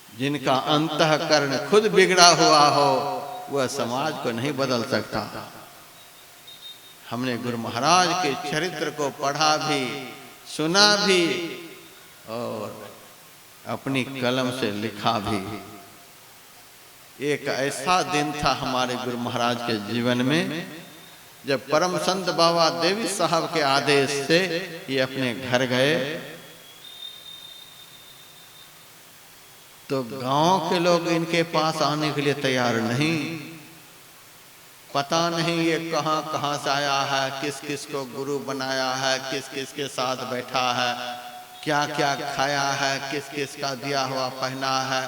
A: जिनका अंतःकरण खुद बिगड़ा हुआ हो, वह समाज को नहीं बदल सकता। हमने गुरु महाराज के चरित्र को पढ़ा भी, सुना भी और अपनी कलम से लिखा भी। एक ऐसा दिन था हमारे गुरु महाराज के जीवन में, जब परम संत बाबा देवी साहब के आदेश से ये अपने घर गए, तो गांव के लोग इनके पास आने के लिए तैयार नहीं। पता नहीं ये कहां कहां से आया है, किस किस को गुरु बनाया है, किस किस के साथ बैठा है, क्या क्या खाया है, किस किस का दिया हुआ पहना है।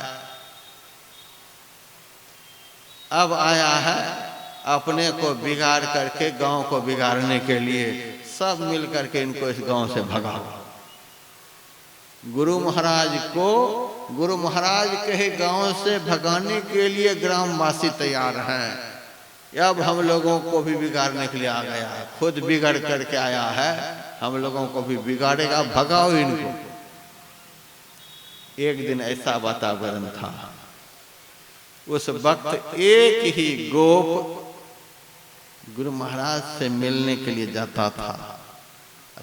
A: अब आया है अपने को बिगाड़ करके गांव को बिगाड़ने के लिए। सब मिल करके इनको इस गांव से भगाओ। गुरु महाराज को, गुरु महाराज के गांव से भगाने के लिए ग्रामवासी तैयार हैं। अब हम लोगों को भी बिगाड़ने के लिए आ गया है, खुद बिगड़ करके आया है, हम लोगों को भी बिगाड़ेगा, भगाओ इनको। एक दिन ऐसा वातावरण था, उस वक्त एक ही गोप गुरु महाराज से मिलने के लिए जाता था,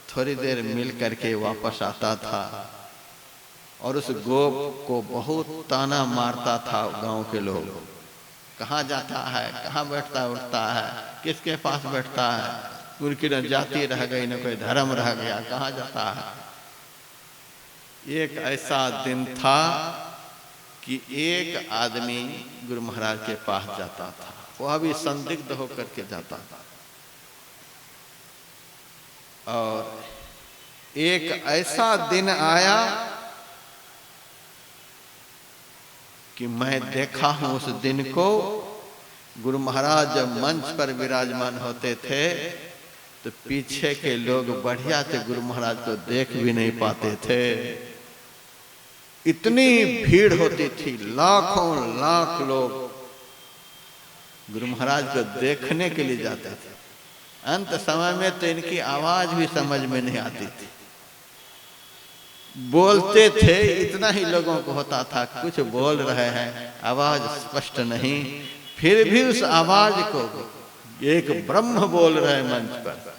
A: थोड़ी देर मिल करके वापस आता था और उस गोप को बहुत ताना मारता था गांव के लोग। कहाँ जाता है, कहाँ बैठता उठता है, किसके पास बैठता है, उनकी न जाति रह गई न कोई धर्म रह गया, कहाँ जाता है। एक ऐसा दिन था कि एक आदमी गुरु महाराज के पास जाता था, वह भी संदिग्ध होकर के जाता था, और एक ऐसा दिन आया कि मैं देखा हूं उस दिन को। गुरु महाराज जब मंच पर विराजमान होते थे तो पीछे के लोग बढ़िया से गुरु महाराज को देख भी नहीं पाते थे। इतनी भीड़ होती थी, लाखों लाख लोग गुरु महाराज को देखने के लिए जाते थे। अंत समय में तो इनकी आवाज भी समझ में नहीं आती थी। बोलते थे, इतना ही लोगों को होता था कुछ बोल रहे हैं, आवाज स्पष्ट नहीं, फिर भी उस आवाज को एक ब्रह्म बोल रहे मंच पर।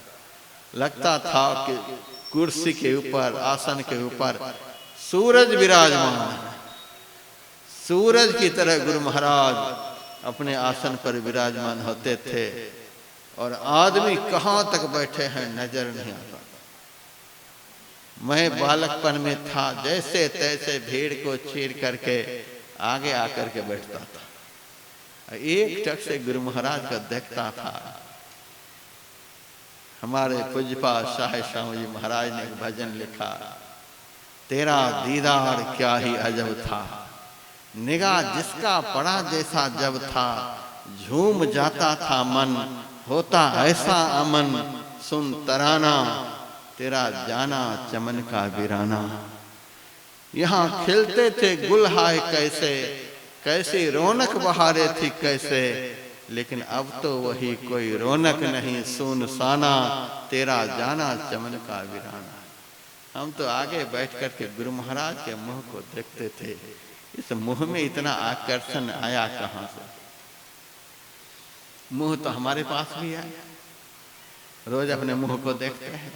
A: लगता था कि कुर्सी के ऊपर, आसन के ऊपर सूरज विराजमान है। सूरज की तरह गुरु महाराज अपने आसन पर विराजमान होते थे और आदमी कहां तक बैठे हैं नजर नहीं आता। मैं बालकपन में था, जैसे तैसे भीड़ को चीर करके आगे आकर के बैठता था, एक टक से गुरु महाराज का देखता था। हमारे पूज्यपाद शाह श्याम जी महाराज ने एक भजन लिखा, तेरा दीदार क्या ही अजब था, निगाह जिसका पड़ा जैसा जब था, झूम जाता था मन, होता ऐसा अमन, सुन तराना तेरा जाना चमन का वीराना। यहाँ खिलते थे गुल हाय कैसे, कैसी रौनक बहारे थी कैसे, लेकिन अब तो वही कोई रौनक नहीं, सुनसाना तेरा जाना चमन का वीराना। हम तो आगे बैठ कर के गुरु महाराज के मुंह को देखते थे। इस मुंह में इतना आकर्षण आया कहां से? मुंह तो हमारे पास भी है, रोज अपने मुंह को देखते हैं।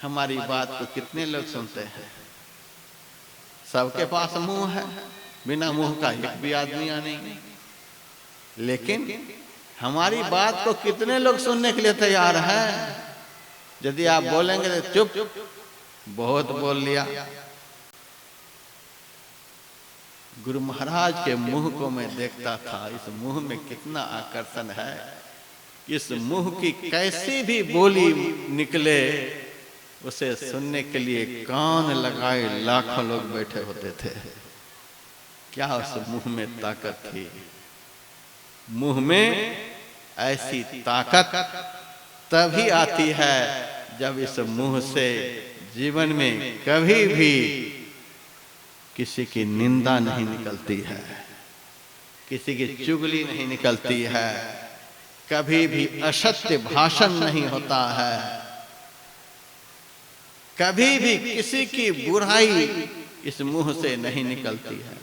A: हमारी बात को कितने लोग सुनते हैं? सबके पास मुंह है, बिना मुंह का एक भी आदमी नहीं। लेकिन हमारी बात को कितने लोग सुनने के लिए तैयार हैं? यदि आप बोलेंगे तो चुप, बहुत बोल लिया। गुरु महाराज के मुंह को मैं देखता था, इस मुंह में कितना आकर्षण है। इस मुंह की कैसी भी बोली निकले, उसे सुनने के लिए कान लगाए लाखों लोग बैठे होते थे। क्या उस मुंह में ताकत थी? मुंह में ऐसी ताकत तभी आती है जब इस मुंह से जीवन में कभी भी किसी की निंदा नहीं निकलती है, किसी की चुगली नहीं निकलती है, कभी भी असत्य भाषण नहीं होता है, कभी भी किसी की बुराई इस मुंह से नहीं निकलती है।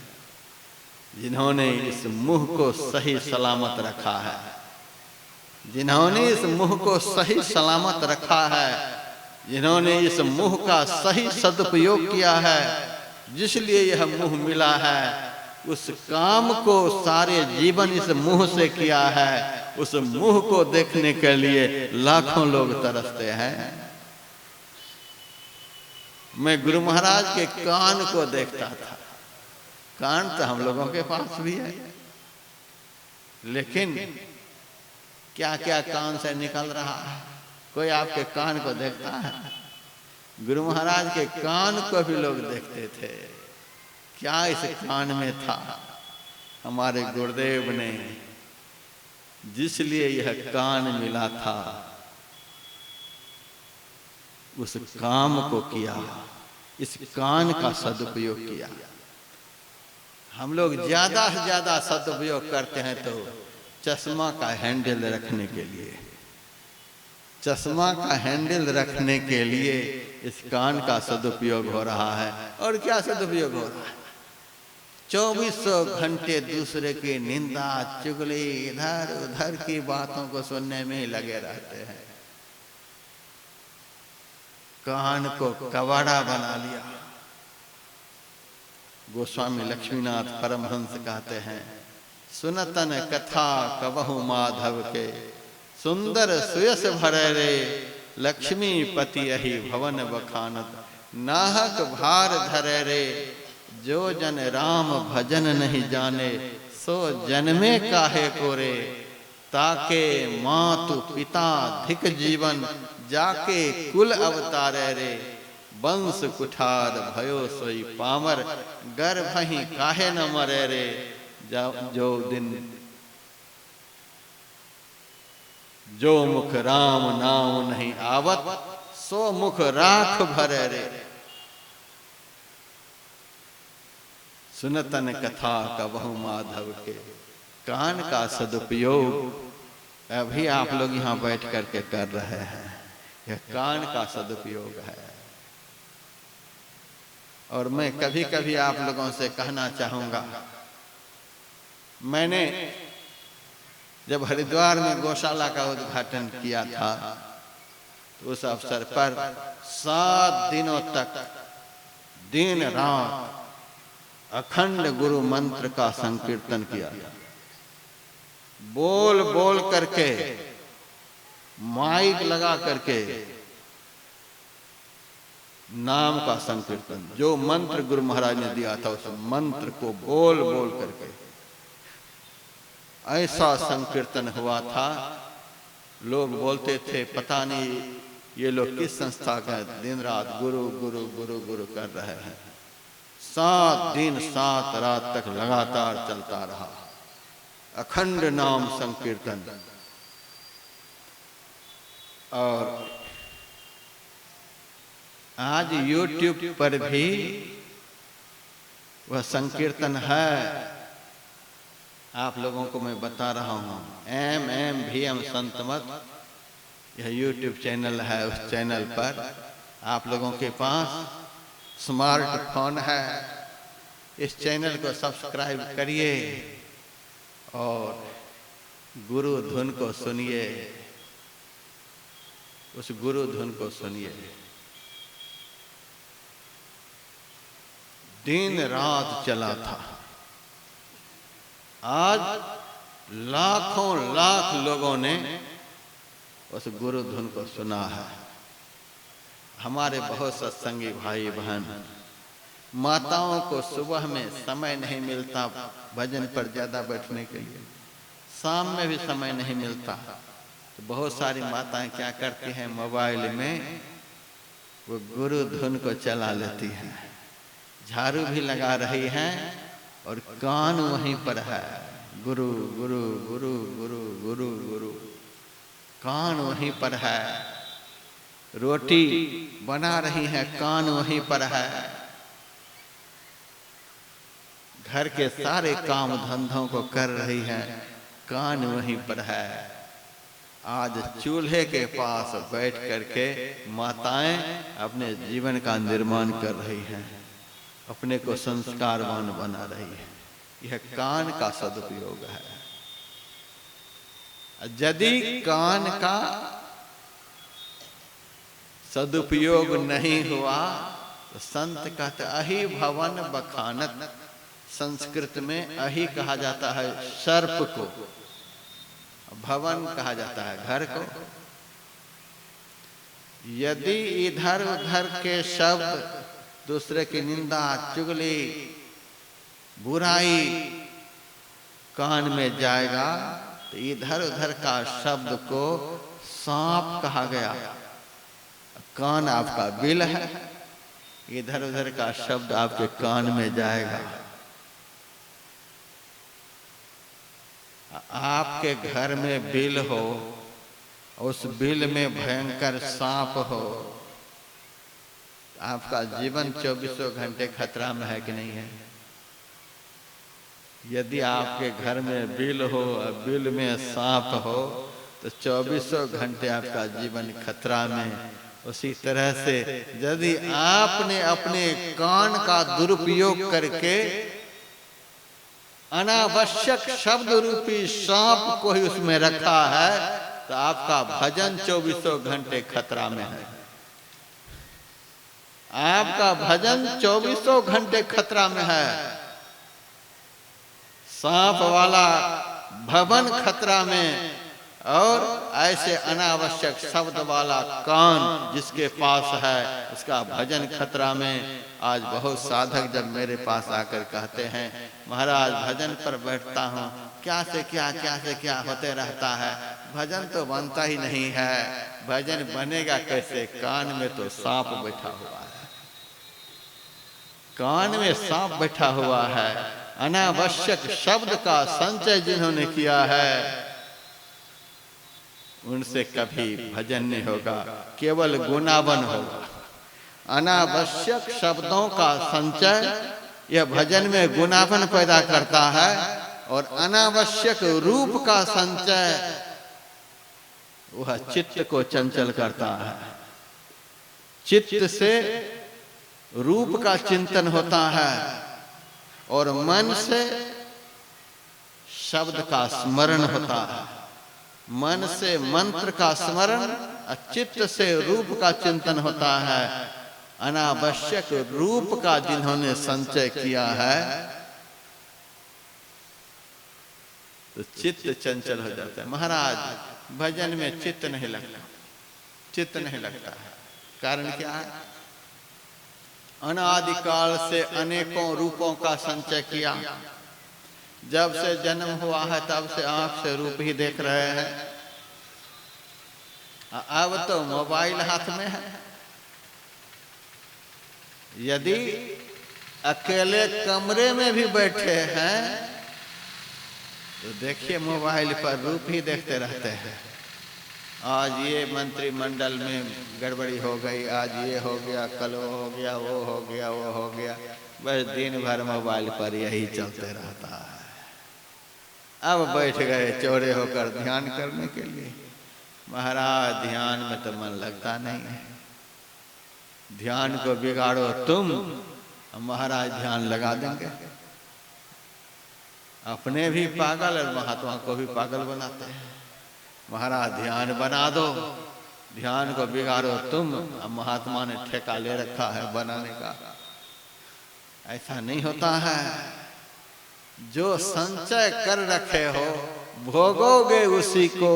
A: जिन्होंने इस मुंह को सही सलामत रखा है, जिन्होंने इस मुंह को सही सलामत रखा है, जिन्होंने इस मुंह का सही सदुपयोग किया है, जिसलिए यह मुंह मिला है, उस काम को सारे जीवन इस मुंह से किया है। उस मुंह को देखने के लिए लाखों लोग तरसते हैं। मैं गुरु महाराज के कान को देखता था। कान तो हम लोगों के पास भी है, लेकिन क्या क्या कान से निकल रहा है? कोई आपके कान को देखता है? गुरु महाराज के कान को भी लोग देखते थे। क्या इस कान में था? हमारे गुरुदेव ने जिसलिए यह कान मिला था, उस काम को किया, इस कान का सदुपयोग किया। हम लोग ज्यादा से ज्यादा सदुपयोग करते हैं तो चश्मा का हैंडल रखने के लिए, चश्मा का हैंडल रखने के लिए इस कान का सदुपयोग हो रहा है। और क्या सदुपयोग हो रहा है? 2400 घंटे दूसरे की निंदा चुगली, इधर उधर की बातों को सुनने में ही लगे रहते हैं। कान को कवाड़ा बना लिया। गोस्वामी लक्ष्मीनाथ परमहंस कहते हैं, सुनतन कथा कबहु माधव के, सुंदर सुयस भरे रे, लक्ष्मीपति अहि भवन बखानत, नाहक भार धरे रे, जो जन राम भजन नहीं जाने, सो जन्मे काहे को रे, ताके मातु पिता धिक जीवन, जाके कुल अवतारे रे, वंश कुठार भयो सोई पामर, गर्भ ही काहे न मरे रे, जो दिन जो मुख राम नाम नहीं आवत, सो मुख राख भरे रे। सुनतन कथा कबहु माधव के, कान का सदुपयोग अभी आप लोग यहाँ बैठ करके कर रहे हैं, यह कान का सदुपयोग है। और मैं कभी कभी आप लोगों से कहना चाहूंगा, मैंने जब हरिद्वार में गौशाला का उद्घाटन किया था तो उस अवसर पर 7 दिनों तक दिन रात अखंड गुरु मंत्र का संकीर्तन किया, बोल बोल करके, माइक लगा करके नाम का संकीर्तन, जो मंत्र गुरु महाराज ने दिया था उस मंत्र को बोल बोल करके ऐसा संकीर्तन हुआ था। लोग बोलते थे पता नहीं ये लोग किस संस्था का दिन रात गुरु गुरु गुरु गुरु कर रहे हैं। 7 दिन 7 रात तक लगातार चलता रहा अखंड नाम संकीर्तन। और आज YouTube पर भी वह संकीर्तन है। आप लोगों को मैं बता रहा हूँ, MM संत मत, यह YouTube चैनल है। उस चैनल पर आप लोगों के पास स्मार्टफोन है, इस चैनल को सब्सक्राइब करिए और गुरु धुन को सुनिए, उस गुरु धुन को सुनिए। दिन रात चला था। आज लाखों लाख लोगों ने उस गुरु धुन को सुना है। हमारे बहुत सत्संगी भाई बहन, माताओं को सुबह में समय नहीं मिलता भजन पर ज्यादा बैठने के लिए, शाम में भी समय नहीं मिलता, तो बहुत सारी माताएं क्या करती हैं, मोबाइल में वो गुरु धुन को चला लेती हैं, झाड़ू भी लगा रही हैं और कान वहीं पर है, गुरु गुरु गुरु गुरु गुरु गुरु, कान वहीं पर है। रोटी बना रही है, कान वहीं पर है। घर के सारे काम धंधों को कर रही है, कान वहीं पर है। आज चूल्हे के पास बैठ करके माताएं अपने जीवन का निर्माण कर रही हैं, अपने को संस्कारवान बना रही है। यह कान का सदुपयोग है। यदि कान का सदुपयोग नहीं हुआ तो संत कहते अहि भवन बखानत, संस्कृत में अहि कहा जाता है सर्प को, भवन कहा जाता है घर को। यदि इधर उधर के शब्द, दूसरे की निंदा, चुगली, बुराई कान में जाएगा तो इधर उधर का शब्द को सांप कहा गया। कान आपका बिल है, इधर उधर का शब्द आपके कान में जाएगा। आपके घर में बिल हो, उस बिल में भयंकर सांप हो, आपका जीवन 24 घंटे खतरा में है कि नहीं है? यदि आपके घर में बिल हो और बिल में सांप हो तो 24 घंटे आपका जीवन खतरा में। उसी तरह से यदि आपने अपने कान का दुरुपयोग करके अनावश्यक शब्द रूपी सांप को ही उसमें रखा है तो आपका भजन 24 घंटे खतरा में है। आपका भजन 24 घंटे खतरा में है। सांप वाला भवन खतरा में और ऐसे अनावश्यक शब्द वाला कान जिसके पास है उसका भजन खतरा में। आज बहुत साधक जब मेरे पास आकर कहते हैं महाराज भजन पर बैठता हूँ, क्या से क्या होते रहता है, भजन तो बनता ही नहीं है। भजन बनेगा कैसे? कान में तो सांप बैठा हुआ है, कान में सांप बैठा हुआ है। अनावश्यक शब्द का संचय जिन्होंने किया है उनसे कभी भजन नहीं होगा, केवल गुनावन होगा। अनावश्यक शब्दों का संचय यह भजन में गुनावन पैदा करता है, और अनावश्यक रूप का संचय वह चित्त को चंचल करता है। चित्त से रूप का चिंतन होता है और मन से शब्द का स्मरण होता है। मन से मंत्र का स्मरण, चित्त से रूप का चिंतन होता है। अनावश्यक रूप का जिन्होंने संचय किया है तो चित्त चंचल हो जाता है। महाराज भजन में चित्त नहीं लगता, चित्त नहीं लगता है। कारण क्या है? अनादिकाल से अनेकों रूपों का संचय किया। जब से जन्म हुआ है तब से आंख से रूप ही देख रहे हैं। अब तो मोबाइल हाथ में है। यदि अकेले कमरे में भी बैठे हैं तो देखिए मोबाइल पर रूप ही देखते रहते हैं। आज ये मंत्रिमंडल में गड़बड़ी हो गई, आज ये हो गया, कल वो हो गया, वो हो गया, वो हो गया। बस दिन भर मोबाइल पर यही चलते रहता है। अब बैठ गए चौड़े होकर ध्यान करने के लिए। महाराज ध्यान में तो मन लगता नहीं है। ध्यान को बिगाड़ो तुम, महाराज ध्यान लगा देंगे। अपने भी पागल और महात्मा को भी पागल बनाते हैं। महाराज ध्यान बना दो, ध्यान को बिगाड़ो तुम, महात्मा ने ठेका ले रखा है बनाने का। ऐसा नहीं होता है। जो संचय कर रखे हो भोगोगे उसी को।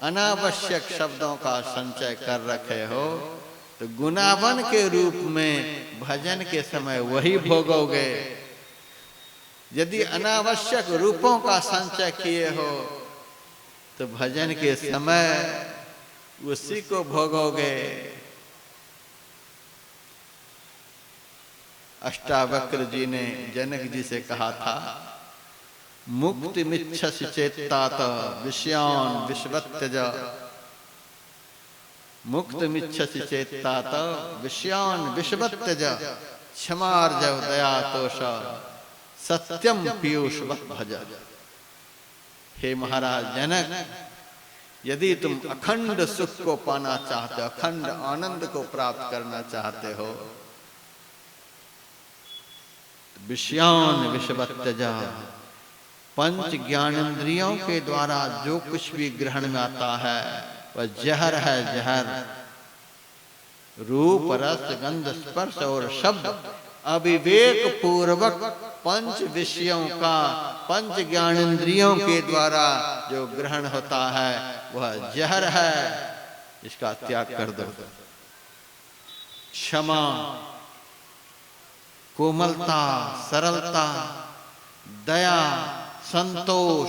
A: अनावश्यक शब्दों का संचय कर रखे हो तो गुनावन के रूप में भजन के समय वही भोगोगे। यदि अनावश्यक रूपों का संचय किए हो तो भजन के समय उसी को भोगोगे। अष्टावक्र जी ने जनक जी से कहा था, मुक्ति मिच्छसि चेत्तात विषयान विश्वत्यज। मुक्त मिच्छसि चेत्तात विषयान विश्वत्यज। क्षमार्जव दया तोष सत्यम पीयूषवत् भज। हे महाराज जनक, यदि तुम अखंड सुख को पाना चाहते हो, अखंड आनंद को प्राप्त करना चाहते हो, विषयान विषवत्यज। पंच ज्ञानेंद्रियों के द्वारा जो कुछ भी ग्रहण में आता है वह जहर है, जहर। रूप रस गंध स्पर्श और शब्द अविवेक पूर्वक पंच विषयों का, पंच ज्ञानेंद्रियों के द्वारा जो ग्रहण होता है वह जहर है। इसका त्याग कर दो। क्षमा, कोमलता, सरलता, दया, संतोष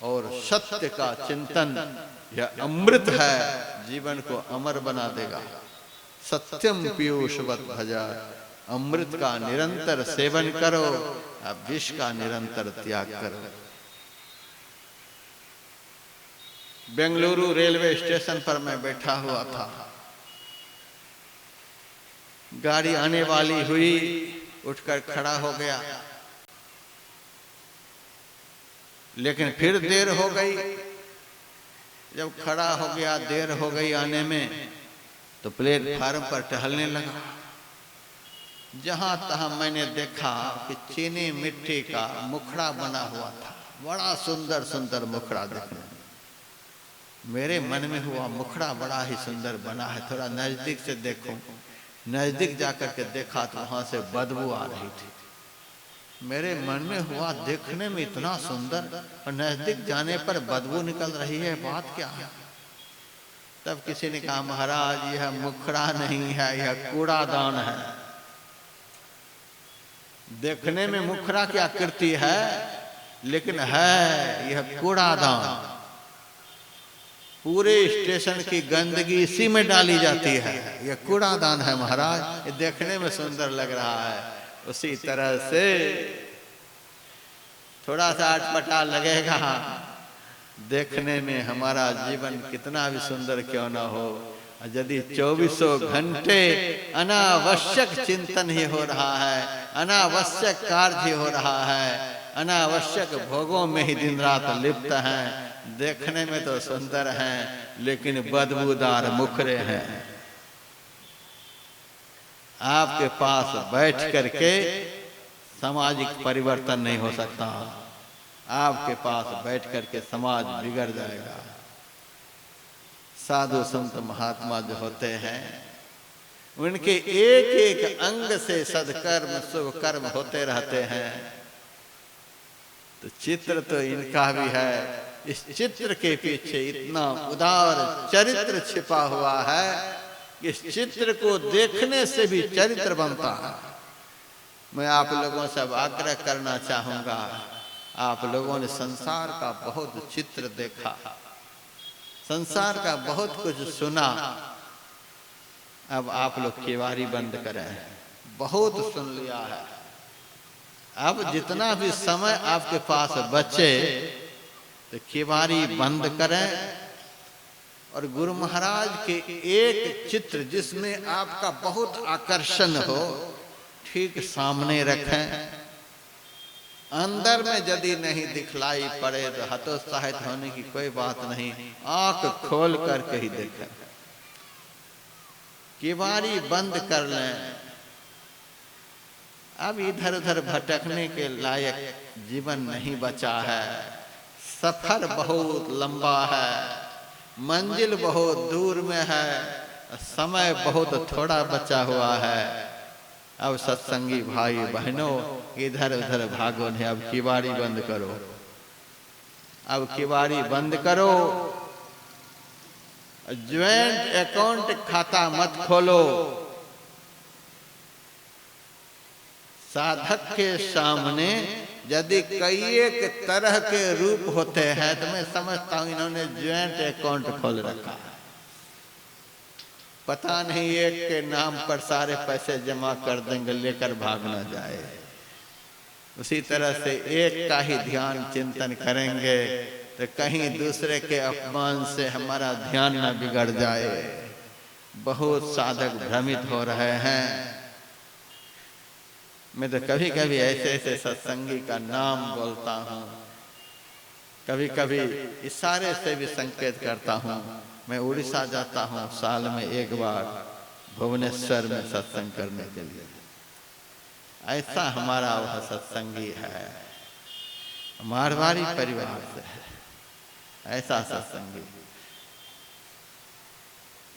A: और सत्य का चिंतन यह अमृत है, जीवन को अमर बना देगा। सत्यम पीयूषवत् भजा। अमृत का निरंतर सेवन करो, अब विष का निरंतर त्याग करो। बेंगलुरु रेलवे स्टेशन पर मैं बैठा हुआ था। गाड़ी आने वाली हुई, उठकर खड़ा हो गया, लेकिन फिर देर हो गई। जब खड़ा हो गया, देर हो गई आने में, तो प्लेटफार्म पर टहलने लगा। जहां तहां मैंने देखा कि चीनी मिट्टी का मुखड़ा बना हुआ था। बड़ा सुंदर सुंदर मुखड़ा देखने में। मेरे मन में हुआ मुखड़ा बड़ा ही सुंदर बना है, थोड़ा नजदीक से देखूं। नजदीक जाकर के देखा तो वहां से बदबू आ रही थी। मेरे मन में हुआ देखने में इतना सुंदर और नजदीक जाने पर बदबू निकल रही है, बात क्या है? तब किसी ने कहा, महाराज यह मुखड़ा नहीं है, यह कूड़ादान है। देखने में मुखड़ा की आकृति है, लेकिन है यह कूड़ादान। पूरे स्टेशन की गंदगी इसी में डाली जाती है। ये कूड़ादान है महाराज, ये देखने में सुंदर लग रहा है। उसी तरह से थोड़ा सा अटपटा लगेगा, देखने में हमारा जीवन कितना भी सुंदर क्यों ना हो, यदि 24 घंटे अनावश्यक चिंतन ही हो रहा है, अनावश्यक कार्य ही हो रहा है, अनावश्यक भोगों में ही दिन रात लिप्त हैं, देखने में तो सुंदर हैं लेकिन बदबूदार मुखरे हैं। आपके पास बैठ करके सामाजिक परिवर्तन नहीं हो सकता, आपके पास बैठ करके समाज बिगड़ जाएगा। साधु संत महात्मा जो होते हैं उनके एक एक अंग से सदकर्म शुभ कर्म होते रहते हैं। तो चित्र तो इनका भी है, इस चित्र के पीछे इतना उदार चरित्र छिपा हुआ है कि इस चित्र को देखने से भी चरित्र बनता है। मैं आप लोगों से अब आग्रह करना चाहूंगा, आप लोगों ने संसार का बहुत चित्र देखा, संसार का बहुत कुछ सुना, अब आप लोग केवारी बंद करें, बहुत सुन लिया है। अब जितना भी समय आपके पास बचे तो केवारी बंद करें और गुरु महाराज के एक चित्र जिसमें आपका बहुत आकर्षण हो ठीक सामने रखें। अंदर में यदि नहीं दिखलाई पड़े तो हतोत्साहित होने की कोई बात नहीं, आंख खोल करके ही देखें। केवारी बंद कर लें। अब इधर उधर भटकने के लायक जीवन नहीं बचा है, सफर बहुत लंबा है, मंजिल बहुत दूर में है, समय बहुत थोड़ा बचा हुआ है। अब सत्संगी भाई बहनों इधर उधर भागो नहीं, अब केवाड़ी बंद करो, अब केवाड़ी बंद करो। ज्वाइंट अकाउंट खाता मत खोलो। साधक के सामने यदि कई एक तरह के रूप होते हैं तो मैं समझता हूं इन्होंने ज्वाइंट अकाउंट खोल रखा है। पता नहीं एक के नाम पर सारे पैसे जमा कर देंगे, लेकर भाग ना जाए। उसी तरह से एक का ही ध्यान चिंतन करेंगे तो कहीं दूसरे के अपमान से हमारा ध्यान न बिगड़ जाए। बहुत साधक भ्रमित हो रहे हैं। मैं तो कभी कभी ऐसे ऐसे सत्संगी का नाम बोलता हूँ, कभी कभी इशारे से भी संकेत करता हूँ। मैं उड़ीसा जाता हूँ साल में एक बार भुवनेश्वर में सत्संग करने के लिए। ऐसा हमारा वह सत्संगी है, मारवाड़ी परिवार से है, ऐसा सत्संगी।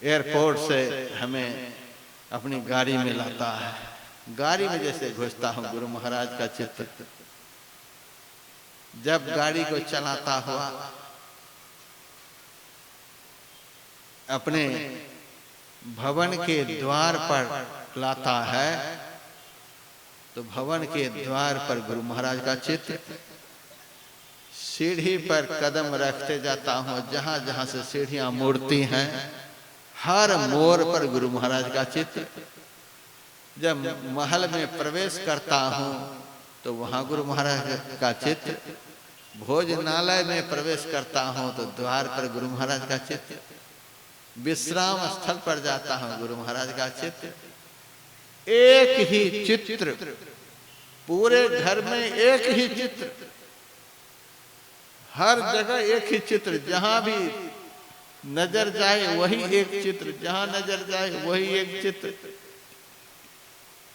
A: एयरपोर्ट से हमें अपनी गाड़ी में लाता है, गाड़ी में जैसे घुसता हूँ गुरु महाराज का चित्र। जब गाड़ी को चलाता हुआ अपने भवन के द्वार पर लाता है तो भवन के द्वार पर गुरु महाराज का चित्र। सीढ़ी पर कदम रखते जाता हूँ, जहां जहां से सीढ़ियां मुड़ती हैं हर मोड़ पर गुरु महाराज का चित्र। जब महल में प्रवेश करता हूँ तो वहां गुरु महाराज का चित्र। भोजनालय में प्रवेश करता हूँ तो द्वार पर गुरु महाराज का चित्र। विश्राम स्थल पर जाता हूँ गुरु महाराज का चित्र। एक ही चित्र, पूरे घर में एक ही चित्र, हर जगह एक ही चित्र। जहां भी नजर जाए वही एक चित्र, जहां नजर जाए वही एक चित्र।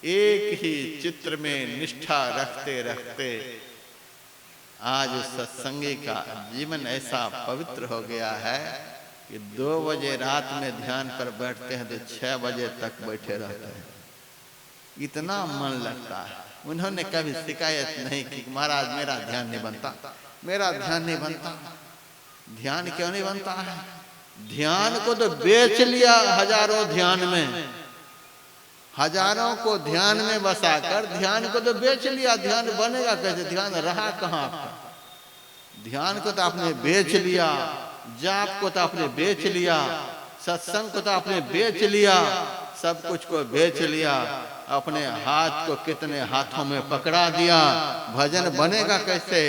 A: एक ही चित्र में निष्ठा रखते रखते आज सत्संगी का जीवन ऐसा पवित्र हो गया है कि 2 बजे रात में ध्यान पर बैठते हैं तो 6 बजे तक बैठे रहते हैं। इतना मन लगता है। उन्होंने कभी शिकायत नहीं की महाराज मेरा ध्यान नहीं बनता, मेरा ध्यान नहीं बनता। ध्यान क्यों नहीं बनता है? ध्यान को तो बेच लिया हजारों ध्यान में, हजारों को ध्यान में बसाकर ध्यान को तो बेच लिया। ध्यान बनेगा कैसे? ध्यान रहा कहाँ आपका? ध्यान को तो आपने बेच लिया। जाप को तो आपने बेच लिया, सत्संग को तो आपने बेच लिया, सब कुछ को बेच लिया, अपने हाथ को कितने हाथों में पकड़ा दिया। भजन बनेगा कैसे?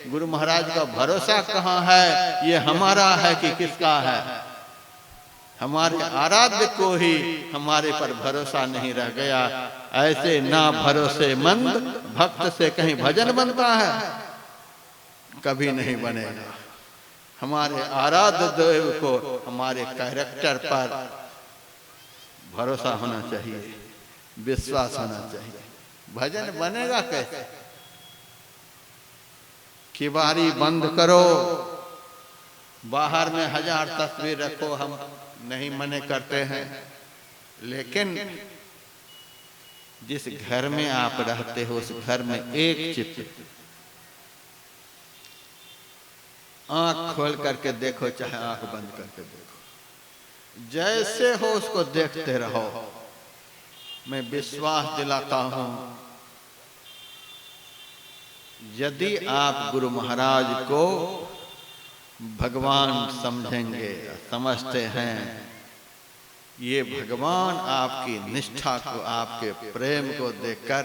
A: गुरु महाराज का भरोसा कहाँ है? ये हमारा है कि किसका है? हमारे आराध्य को ही हमारे पर भरोसा नहीं रह गया। ऐसे ना भरोसेमंद भक्त से कहीं भजन बनता है? कभी नहीं बनेगा। हमारे आराध्य देव को हमारे कैरेक्टर पर भरोसा होना चाहिए, विश्वास होना चाहिए। भजन बनेगा कैसे? किवारी बंद करो, बाहर में 1000 तस्वीर रखो, हम नहीं मने करते हैं, लेकिन जिस घर में आप रहते हो उस घर में एक चित्र, आंख खोल करके देखो चाहे आंख बंद करके देखो, जैसे हो उसको देखते रहो। मैं विश्वास दिलाता हूं, यदि आप गुरु महाराज को भगवान समझेंगे, समझते हैं, ये भगवान आपकी निष्ठा को, आपके प्रेम को देखकर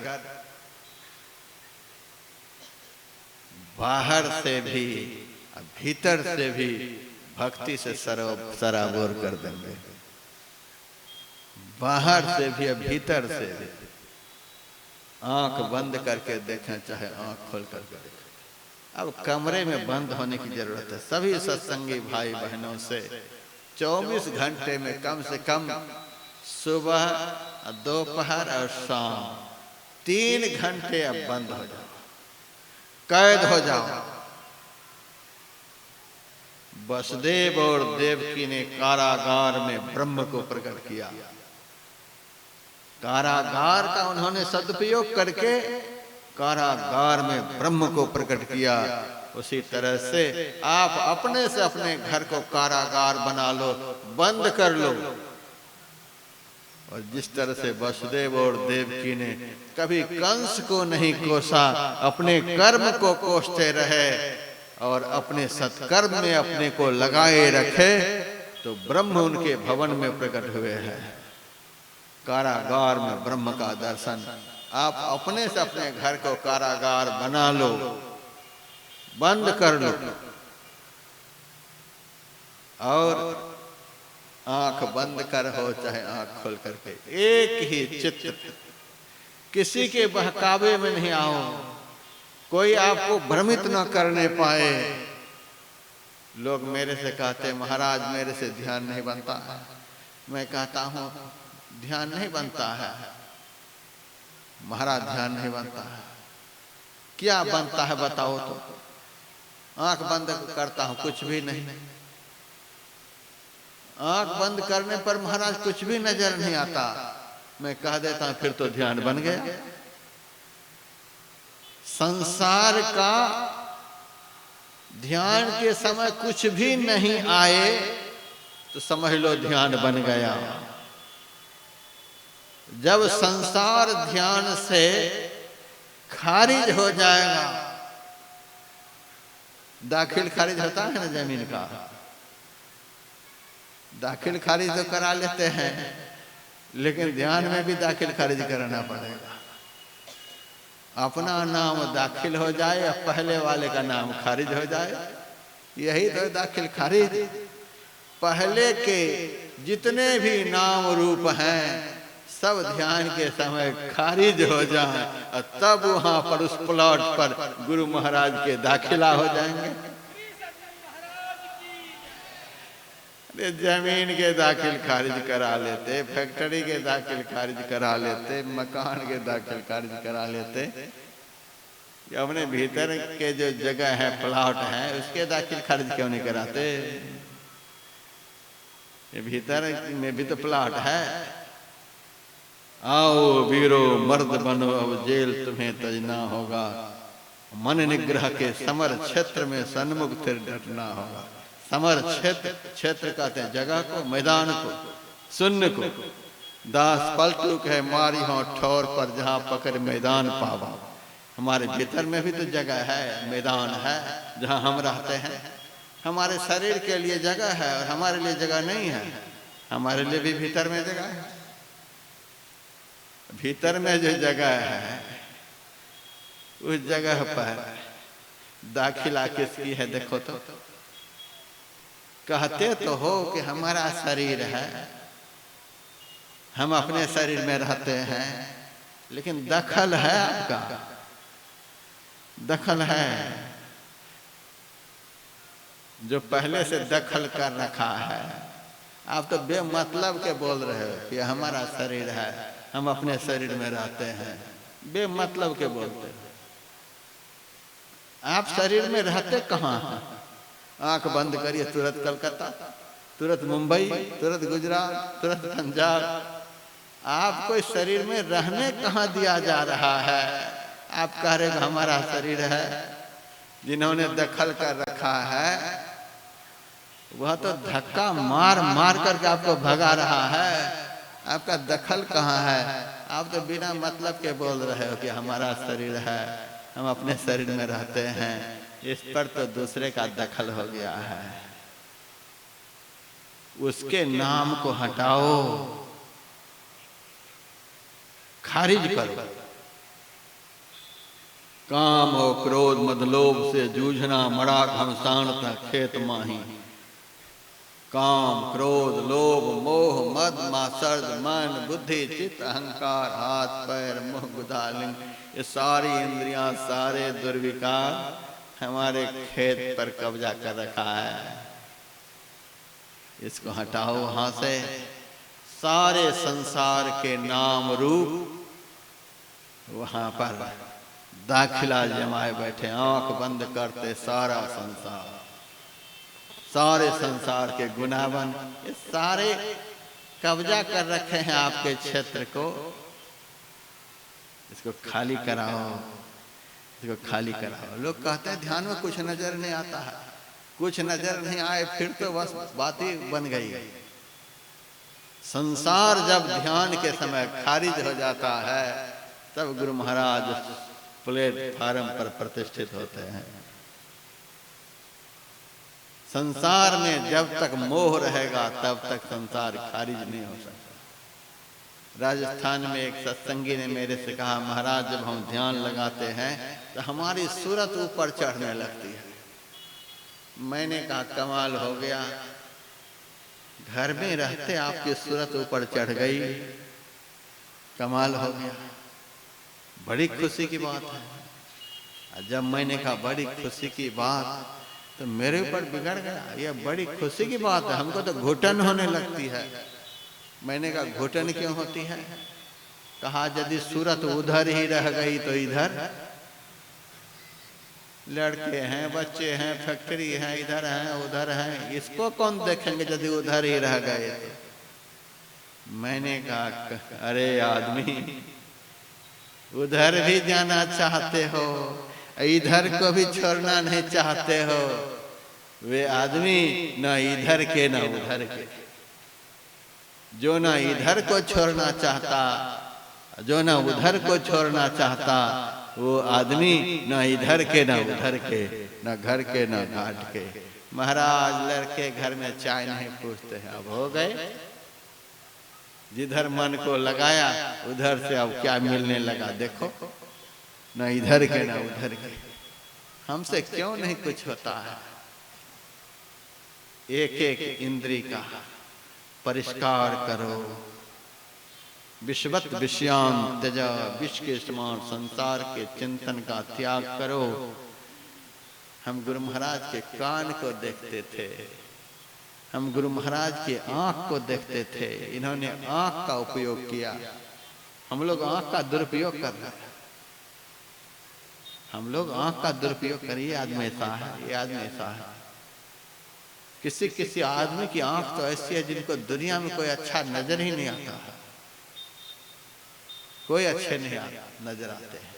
A: बाहर से भी भीतर से भी भक्ति से सराबोर कर देंगे। बाहर से भी भीतर से भी। आंख बंद करके देखें चाहे आंख खोल करके देखें। अब कमरे में बंद होने की जरूरत है। सभी सत्संगी भाई बहनों से 24 घंटे में कम से कम सुबह, दोपहर और शाम 3 घंटे अब बंद हो जाओ, कैद हो जाओ। वसुदेव और देवकी ने कारागार में ब्रह्म को प्रकट किया। कारागार का उन्होंने सदुपयोग करके कारागार में ब्रह्म को प्रकट किया। उसी तरह से आप अपने से अपने घर को कारागार बना लो, बंद कर लो। और जिस तरह से वसुदेव और देवकी ने कभी कंस को नहीं कोसा, अपने कर्म को कोसते रहे और अपने सत्कर्म में अपने को लगाए रखे, तो ब्रह्म उनके भवन में प्रकट हुए हैं। कारागार में ब्रह्म का दर्शन। आप अपने से अपने घर को कारागार बना लो, बंद कर लो, और आंख बंद कर हो चाहे आंख खोल करके एक ही चित्त, किसी के बहकावे में नहीं आओ, कोई आपको भ्रमित न करने पाए। लोग मेरे से कहते महाराज मेरे से ध्यान नहीं बनता है। मैं कहता हूं ध्यान नहीं बनता है महाराज, ध्यान नहीं बनता है। क्या बनता है बताओ तो? आंख बंद करता हूं, कुछ भी नहीं। आंख बंद करने पर महाराज कुछ भी नजर नहीं आता। मैं कह देता हूं फिर तो ध्यान बन गया। संसार का ध्यान के समय कुछ भी नहीं आए तो समझ लो ध्यान बन गया। जब संसार ध्यान से खारिज हो जाएगा, दाखिल खारिज होता है ना जमीन का, दाखिल खारिज तो करा लेते हैं, लेकिन ध्यान में भी दाखिल खारिज कराना पड़ेगा। अपना नाम दाखिल हो जाए या पहले वाले का नाम खारिज हो जाए, यही तो दाखिल खारिज। पहले के जितने भी नाम रूप हैं सब ध्यान के समय खारिज हो जाए और तब वहां पर उस प्लॉट पर गुरु महाराज के दाखिला हो जाएंगे। जमीन के दाखिल खारिज करा लेते, फैक्ट्री के दाखिल खारिज करा लेते, मकान के दाखिल खारिज करा लेते, अपने भीतर के जो जगह है, प्लॉट है, उसके दाखिल खारिज क्यों नहीं कराते? ये भीतर में भी तो प्लॉट है। आओ वीरो मर्द बनो, अब जेल तुम्हें तजना होगा, मन निग्रह के समर क्षेत्र में सन्मुख फिर डटना होगा। समर क्षेत्र, क्षेत्र कहते हैं जगह को, मैदान को, शून्य को। दास पलटू कहे मारी हो ठौर पर जहां पकड़ मैदान पावा। हमारे भीतर में भी तो जगह है, मैदान है जहां हम रहते हैं। हमारे शरीर के लिए जगह है और हमारे लिए जगह नहीं है। हमारे लिए भी भीतर में जगह है। भीतर में जो जगह है उस जगह पर दाखिला किसकी है देखो तो। कहते तो हो कि हमारा शरीर है, हम अपने शरीर में रहते हैं, लेकिन दखल है आपका, दखल है। जो पहले से दखल कर रखा है। आप तो बेमतलब के बोल रहे हो कि हमारा शरीर है, हम अपने शरीर में रहते हैं, बेमतलब के बोलते हो। आप शरीर में रहते कहाँ हैं? आंख बंद करिए, तुरंत कलकत्ता, तुरंत मुंबई, तुरंत गुजरात, तुरंत पंजाब। आपको इस शरीर में रहने कहाँ दिया जा रहा है? आप कह रहे हो हमारा शरीर है। जिन्होंने दखल कर रखा है वह तो धक्का मार मार करके आपको भगा रहा है। आपका दखल कहाँ है? आप तो बिना मतलब के बोल रहे हो कि हमारा शरीर है, हम अपने शरीर में रहते हैं। इस पर तो दूसरे का दखल हो गया है। उसके नाम को हटाओ, खारिज करो। काम हो क्रोध मद लोभ से जूझना, मड़ा घमसानता खेत माही। काम क्रोध लोभ मोह मद मात्सर्य मन बुद्धि चित्त अहंकार हाथ पैर मुंह गुदा लिंग, ये सारी इंद्रियां सारे दुर्विकार हमारे खेत पर कब्जा कर रखा है। इसको हटाओ वहां से। सारे संसार के नाम रूप वहां पर दाखिला जमाए बैठे, आंख बंद करते सारा संसार, सारे संसार के गुनावन ये सारे कब्जा कर रखे हैं आपके क्षेत्र को। इसको खाली कराओ, इसको खाली कराओ। लोग कहते हैं ध्यान में कुछ नजर नहीं आता है, कुछ नजर नहीं आए फिर तो बस बात ही बन गई। संसार जब ध्यान के समय खारिज हो जाता है तब गुरु महाराज प्लेटफार्म पर प्रतिष्ठित होते हैं। संसार में जब तक मोह रहेगा तब तक संसार खारिज नहीं हो सकता। राजस्थान में एक सत्संगी ने मेरे से कहा, महाराज जब हम ध्यान लगाते हैं तो हमारी सूरत ऊपर चढ़ने लगती है। मैंने कहा कमाल हो गया, घर में रहते आपकी सूरत ऊपर चढ़ गई, कमाल हो गया, बड़ी खुशी की बात है। जब मैंने कहा बड़ी खुशी की बात तो मेरे ऊपर बिगड़ गया, ये बड़ी खुशी की बात है, हमको तो घुटन होने लगती है। मैंने कहा घुटन क्यों होती है? कहा यदि सूरत उधर ही रह गई तो इधर लड़के हैं, बच्चे हैं, फैक्ट्री है, इधर हैं उधर हैं, इसको कौन देखेंगे यदि उधर ही रह गए तो। मैंने कहा अरे आदमी, उधर भी जाना चाहते हो, इधर को भी छोड़ना नहीं चाहते हो। वे आदमी न इधर के न उधर के। जो न इधर को छोड़ना चाहता, जो न उधर को छोड़ना चाहता, वो आदमी न इधर के न उधर के, न घर के न घाट के। महाराज लड़के घर में चाय नहीं पूछते हैं, अब हो गए। जिधर मन को लगाया उधर से अब क्या मिलने लगा देखो, न इधर के न उधर के। हमसे क्यों नहीं कुछ होता है? एक एक इंद्री का परिष्कार करो। विश्वत विषयान त्यजा, विश्व के समान संसार के चिंतन का त्याग करो। हम गुरु महाराज के कान को देखते थे, हम गुरु महाराज की आंख को देखते थे। इन्होंने आंख का उपयोग किया, हम लोग आंख का दुरुपयोग कर रहे हैं। हम लोग आंख का दुरुपयोग करिए, ये आदमी ऐसा है, ये आदमी ऐसा है। किसी किसी आदमी की आंख तो ऐसी है जिनको दुनिया में कोई अच्छा नजर ही नहीं आता, कोई अच्छे नहीं नजर आते हैं।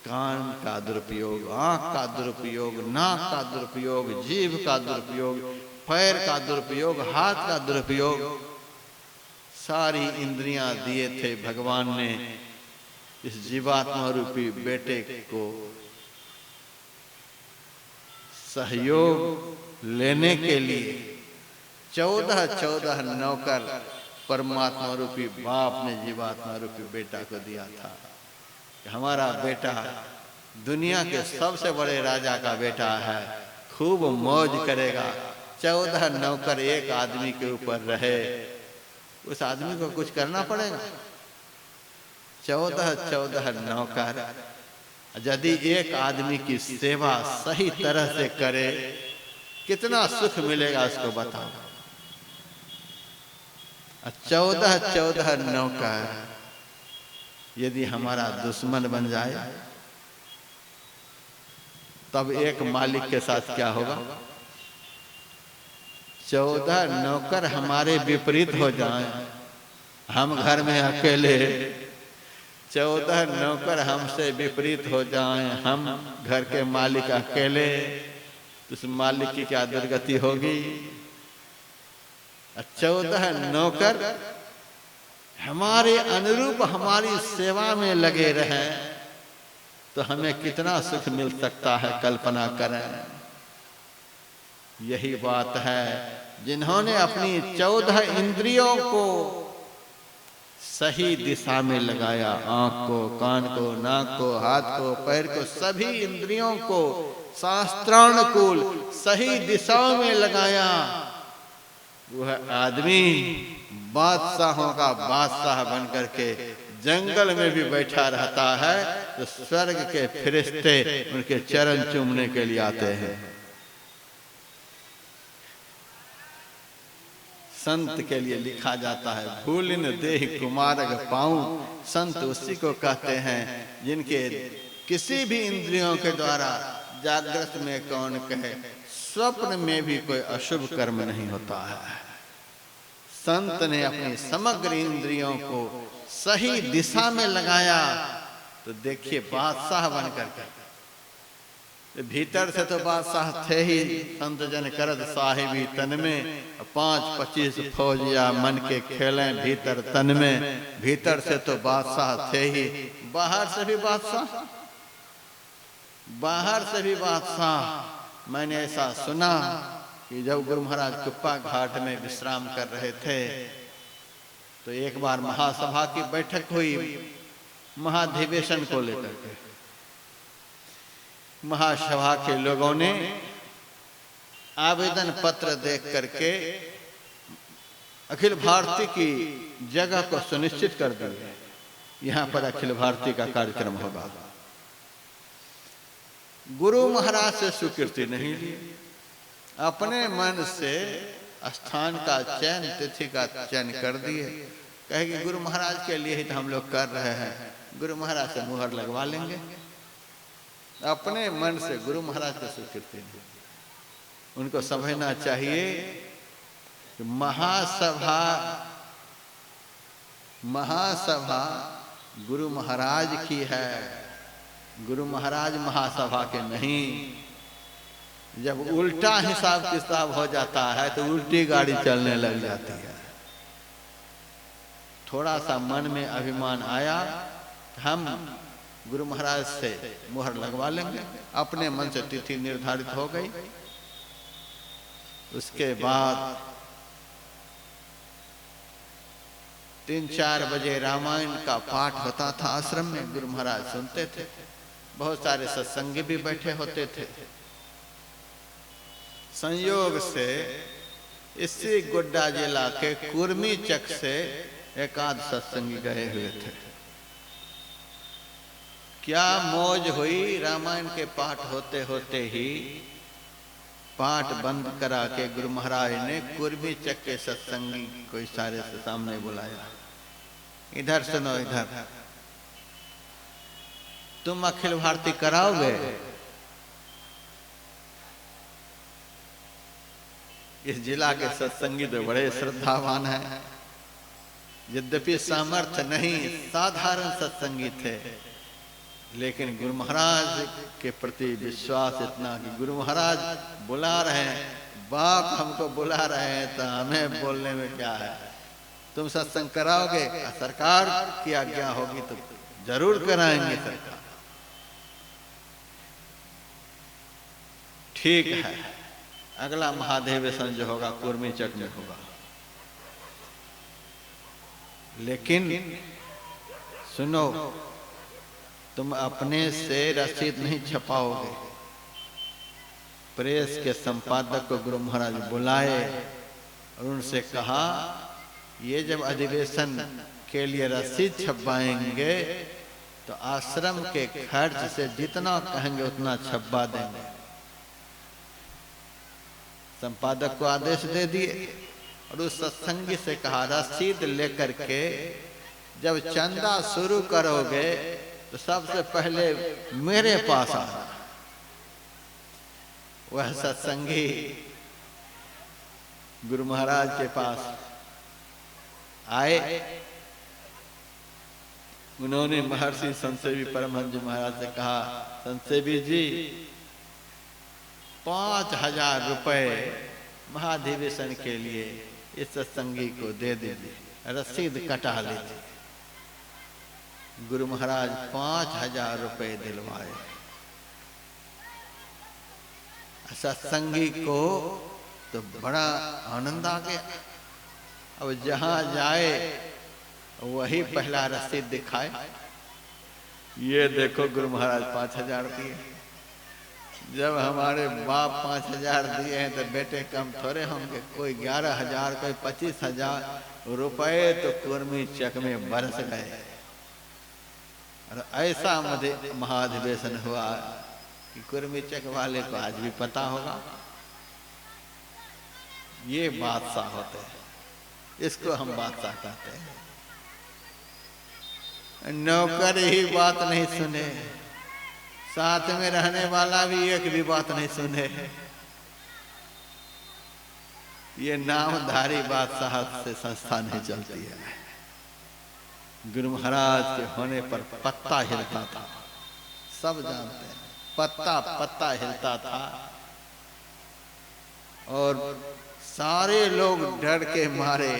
A: कान का दुरुपयोग, आंख का दुरुपयोग, नाक का दुरुपयोग, जीभ का दुरुपयोग, पैर का दुरुपयोग, हाथ का दुरुपयोग, सारी इंद्रियां दिए थे भगवान ने इस जीवात्मा रूपी बेटे को सहयोग लेने के लिए 14 नौकर परमात्मा रूपी बाप ने जीवात्मा रूपी बेटा को दिया था कि हमारा बेटा दुनिया के सबसे बड़े राजा का बेटा है, खूब मौज करेगा। 14 नौकर एक आदमी के ऊपर रहे, उस आदमी को कुछ करना पड़ेगा। 14 नौकर यदि एक आदमी की सेवा सही तरह से करे, कितना सुख मिलेगा उसको बताओ। 14 नौकर यदि हमारा दुश्मन बन जाए, तब एक मालिक के साथ क्या होगा? 14 नौकर हमारे विपरीत हो जाएं, हम घर में अकेले, 14 नौकर हमसे विपरीत हो जाएं, हम घर के मालिक अकेले, तो उस मालिक की क्या दुर्गति होगी? 14 नौकर हमारे अनुरूप हमारी सेवा में लगे रहें, तो हमें कितना सुख मिल सकता है, कल्पना करें। यही बात है, जिन्होंने अपनी 14 इंद्रियों को सही दिशा में लगाया, आंख को, कान को, नाक को, हाथ को, पैर को, सभी इंद्रियों को शास्त्रानुकूल सही दिशाओं में लगाया, वह आदमी बादशाहों का बादशाह बन करके जंगल में भी बैठा रहता है, तो स्वर्ग के फरिश्ते उनके चरण चूमने के लिए आते हैं। संत के लिए लिखा जाता है, भूलिन देह कुमारग पाऊं, संत उसी को कहते हैं जिनके किसी भी इंद्रियों के द्वारा जागृत में कौन कहे, स्वप्न में भी कोई अशुभ कर्म नहीं होता है। संत ने अपनी समग्र इंद्रियों को सही दिशा में लगाया, तो देखिए बादशाह बनकर के, भीतर से तो बादशाह थे ही, संत जन करत साहिबी तन में, 5-25 फौज या मन के खेलें भीतर तन में, भीतर से तो बादशाह थे ही, बाहर से भी बादशाह, बाहर से भी बादशाह। मैंने ऐसा सुना कि जब गुरु महाराज कुप्पा घाट में विश्राम कर रहे थे, तो एक बार महासभा की बैठक हुई महाधिवेशन को लेकर के। महासभा के लोगों ने आवेदन पत्र देख करके अखिल भारती की जगह को सुनिश्चित कर दिया, यहाँ पर अखिल भारती का कार्यक्रम होगा। गुरु महाराज से स्वीकृति नहीं ली, अपने मन से स्थान का चयन, तिथि का चयन कर दिए। कहे कि गुरु महाराज के लिए ही तो हम लोग कर रहे हैं, गुरु महाराज से मुहर लगवा लेंगे। अपने मन से गुरु महाराज को स्वीकृति नहीं। उनको समझना चाहिए कि महासभा गुरु महाराज की है, गुरु महाराज महासभा के नहीं। जब उल्टा हिसाब किताब हो जाता है तो उल्टी गाड़ी चलने लग जाती है। थोड़ा सा मन में अभिमान आया, हम गुरु महाराज से मुहर लगवा लेंगे, अपने मन से तिथि निर्धारित हो गई। उसके बाद 3-4 बजे रामायण का पाठ होता था आश्रम में, गुरु महाराज सुनते थे। बहुत सारे सत्संगी भी बैठे होते थे। संयोग से इसी गोड्डा जिला के कुर्मी चक से एकाध सत्संगी गए हुए थे। क्या मौज हुई, रामायण के पाठ होते होते ही पाठ बंद करा के गुरु महाराज ने कुर्मी चक के सत्संगी को इशारे से सामने बुलाया, इधर सुनो, इधर तुम अखिल भारती कराओगे? इस जिला के सत्संगी तो बड़े श्रद्धावान हैं, यद्यपि सामर्थ्य नहीं, साधारण सत्संगी थे, लेकिन गुरु महाराज के प्रति विश्वास इतना कि गुरु महाराज बुला रहे हैं, बाप हमको बुला रहे हैं, तो हमें बोलने में क्या है, तुम सत्संग कराओगे? सरकार की आज्ञा होगी तो जरूर कराएंगे सरकार। ठीक है, अगला महाधिवेशन जो होगा कुर्मीचक में होगा, लेकिन सुनो, तुम अपने से रसीद नहीं छपाओगे। प्रेस के संपादक को गुरु महाराज बुलाए और उनसे कहा, ये जब अधिवेशन के लिए रसीद छपवाएंगे तो आश्रम के खर्च से जितना कहेंगे उतना छपवा देंगे। संपादक को आदेश दे दिए और उस सत्संगी से कहा, रसीद लेकर के जब चंदा शुरू करोगे तो सबसे पहले मेरे पास आना। वह सत्संगी गुरु महाराज के पास आए। उन्होंने महर्षि संसेवी परमहंस जी महाराज से कहा, संसेवी जी 5000 रुपए महाधिवेशन के लिए इस सत्संगी को दे दीजिए, रसीद कटा लीजिए। गुरु महाराज 5000 रुपए दिलवाए। सत्संगी को तो बड़ा आनंद आ गया। अब जहां जाए वही पहला रसीद दिखाए, ये देखो गुरु महाराज 5000 दिए। जब हमारे बाप 5000 दिए हैं तो बेटे कम थोड़े होंगे। कोई 11000, कोई 25000 रुपए तो कुर्मीचक में बरस गए। और ऐसा महाधिवेशन हुआ कि कुर्मीचक वाले को आज भी पता होगा, ये बादशाह होते हैं, इसको हम बादशाह कहते हैं। नौकर ही बात नहीं सुने, साथ में रहने वाला भी एक भी बात नहीं सुने, ये नामधारी बादशाह से संस्था नहीं चलती है। गुरु महाराज के होने पर पत्ता हिलता था, सब जानते हैं, पत्ता पत्ता हिलता था। और सारे लोग डर के मारे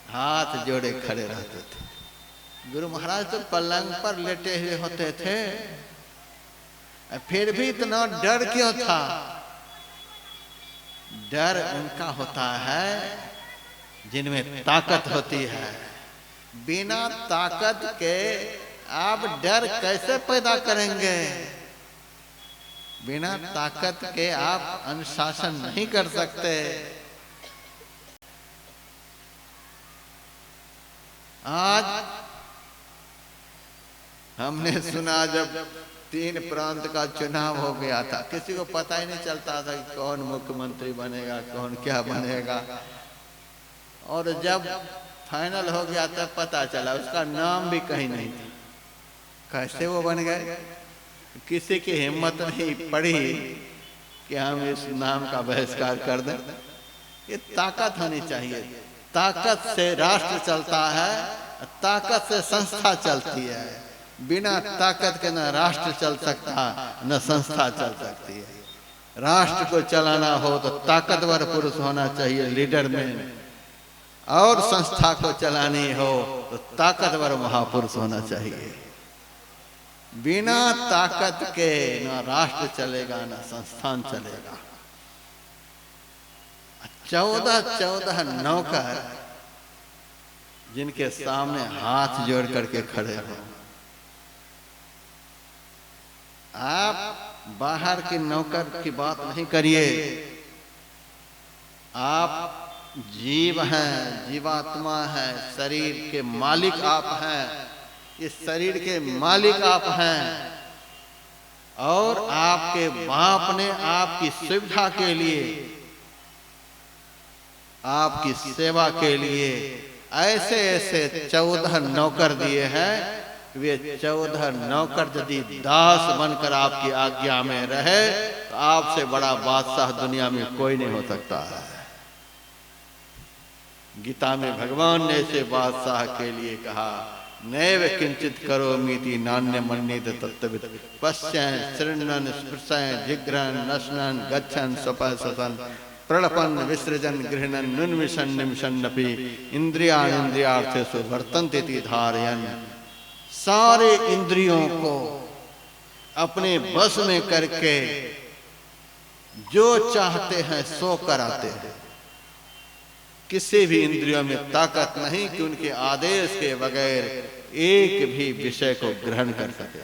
A: हाथ जोड़े खड़े रहते थे। गुरु महाराज तो पलंग पर लेटे हुए होते थे, फिर भी इतना डर क्यों था? डर उनका होता है जिनमें ताकत होती है। बिना ताकत के आप डर कैसे पैदा करेंगे? बिना ताकत के आप अनुशासन नहीं कर सकते। आज हमने सुना जब 3 प्रांत का चुनाव हो गया था, किसी को पता ही नहीं चलता था कि कौन मुख्यमंत्री बनेगा, कौन क्या बनेगा। और जब फाइनल हो गया तब पता चला उसका नाम भी कहीं नहीं था। कैसे वो बन गए? किसी की हिम्मत नहीं पड़ी कि हम इस नाम का बहिष्कार कर दें। ये ताकत होनी चाहिए। ताकत से राष्ट्र चलता है, ताकत से संस्था चलती है। बिना ताकत के न राष्ट्र चल सकता न संस्था चल सकती है। राष्ट्र को चलाना हो तो ताकतवर पुरुष होना चाहिए लीडर में, और संस्था को चलानी हो तो ताकतवर महापुरुष होना चाहिए। बिना ताकत के न राष्ट्र चलेगा न संस्थान चलेगा। 14 नौकर जिनके सामने हाथ जोड़ करके खड़े हो। आप बाहर के नौकर की बात नहीं करिए। आप जीव हैं, जीवात्मा है, शरीर के मालिक आप हैं। इस शरीर के मालिक आप हैं और आपके बाप ने आपकी सुविधा के लिए, आपकी सेवा के लिए ऐसे ऐसे 14 नौकर दिए हैं। वे 14 नौकर यदि दास बनकर आपकी आज्ञा में रहे तो आपसे बड़ा बादशाह दुनिया में कोई नहीं हो सकता है। गीता में भगवान ने ऐसे बादशाह के लिए कहा, नैव किंचित करोमीति नान्य मन्येत तत्त्ववित् पश्यन् शृण्वन् स्पृशन् जिघ्रन् नश्नन् गच्छन् स्वपः ससन् प्रलपन् विसृजन् गृह्णन् नुन्मिषन् निमिषन्नपि इंद्रियाणि इंद्रियार्थेषु वर्तन्ते इति धारयन्। सारे इंद्रियों को अपने बस में करके जो चाहते हैं सो कराते हैं। किसी भी इंद्रियों में ताकत नहीं कि उनके आदेश के बगैर एक भी विषय को ग्रहण कर सके।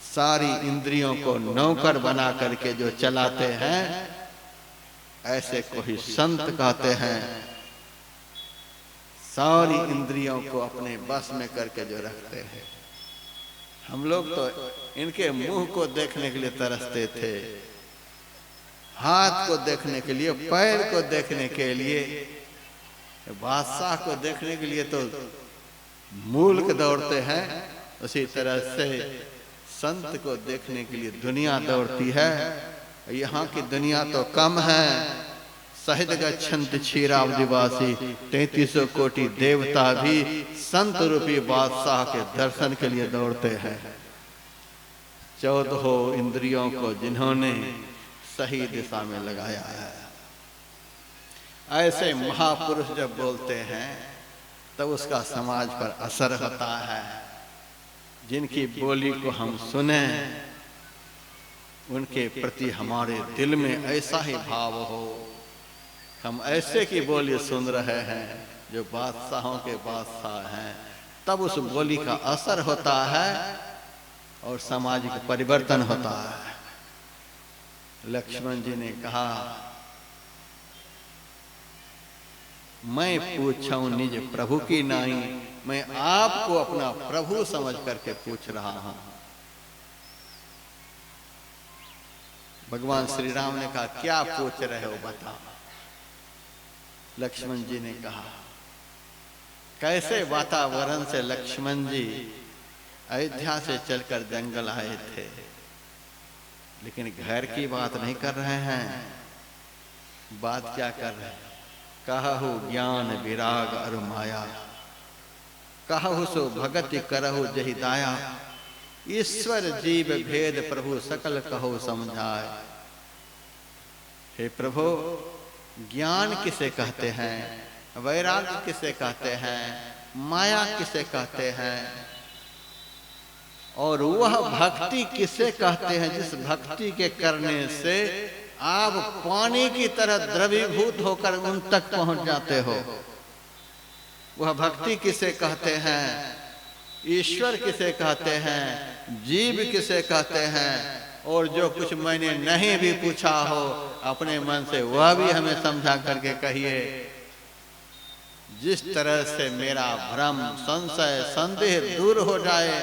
A: सारी इंद्रियों को नौकर बना करके जो चलाते हैं, ऐसे कोई संत कहते हैं। सारी इंद्रियों को अपने बस में करके जो रखते हैं। हम लोग तो इनके मुंह को देखने के लिए तरसते थे, हाथ को देखने के लिए, पैर को देखने के लिए, बादशाह को देखने के लिए तो मुल्क दौड़ते हैं। उसी तरह से संत को देखने के लिए दुनिया दौड़ती है। यहाँ की दुनिया तो कम है। सहित गच्छन्त क्षीराब्धिवासी 3300 कोटि देवता भी संत रूपी बादशाह के दर्शन के लिए दौड़ते हैं। 14 इंद्रियों को जिन्होंने सही दिशा में लगाया है, ऐसे महापुरुष जब बोलते हैं तब उसका समाज पर असर होता है। जिनकी बोली को हम सुने, उनके प्रति हमारे दिल में ऐसा ही भाव हो। हम ऐसे की बोली सुन रहे हैं जो बादशाहों के बादशाह हैं, तब उस बोली का असर होता है और सामाजिक परिवर्तन होता है। लक्ष्मण जी ने कहा, मैं पूछूं निज प्रभु की नाई, मैं आपको अपना प्रभु समझ करके पूछ रहा हूं। भगवान श्री राम ने कहा, क्या पूछ रहे हो बताओ। लक्ष्मण जी ने कहा, कैसे वातावरण से लक्ष्मण जी अयोध्या से चलकर जंगल आए थे, लेकिन घर की बात नहीं कर रहे हैं। बात क्या कर रहे हैं? कहु ज्ञान विराग अरु माया, कहु सो भगति करहु जहि दाया। ईश्वर जीव भेद प्रभु सकल कहो समझाए। हे प्रभु, ज्ञान किसे कहते हैं, वैराग्य किसे कहते हैं, माया किसे कहते हैं, और वह भक्ति किसे कहते हैं जिस भक्ति के करने से आप पानी की तरह द्रवीभूत होकर उन तक पहुंच जाते हो। वह भक्ति किसे कहते हैं, ईश्वर किसे कहते हैं, जीव किसे कहते हैं, और जो कुछ मैंने नहीं भी पूछा हो अपने मन से वह भी हमें समझा करके कहिए। जिस तरह से मेरा भ्रम, संशय, संदेह दूर हो जाए,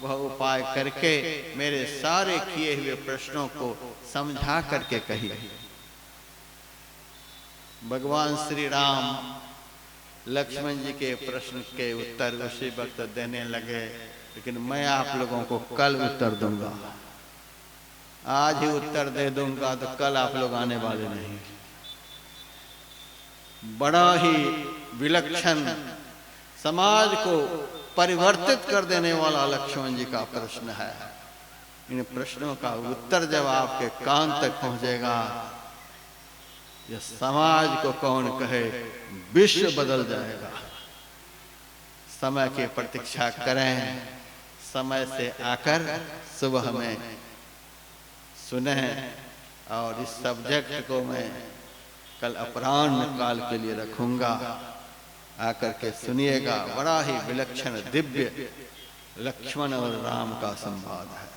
A: वह उपाय करके मेरे सारे किए हुए प्रश्नों को समझा करके कहिए। भगवान श्री राम लक्ष्मण जी के प्रश्न के उत्तर उसी वक्त देने लगे, लेकिन मैं आप लोगों को कल उत्तर दूंगा। आज ही उत्तर दे दूंगा तो कल आप लोग आने वाले नहीं। बड़ा ही विलक्षण, समाज को परिवर्तित कर देने वाला लक्ष्मण जी का प्रश्न है। इन प्रश्नों का उत्तर जब आपके कान तक पहुंचेगा, यह समाज को कौन कहे, विश्व बदल जाएगा। समय की प्रतीक्षा करें, समय से आकर सुबह में सुने, और इस सब्जेक्ट को मैं कल अपराह्न काल के लिए रखूंगा। आकर के सुनिएगा। बड़ा ही विलक्षण दिव्य लक्ष्मण और राम का संवाद है।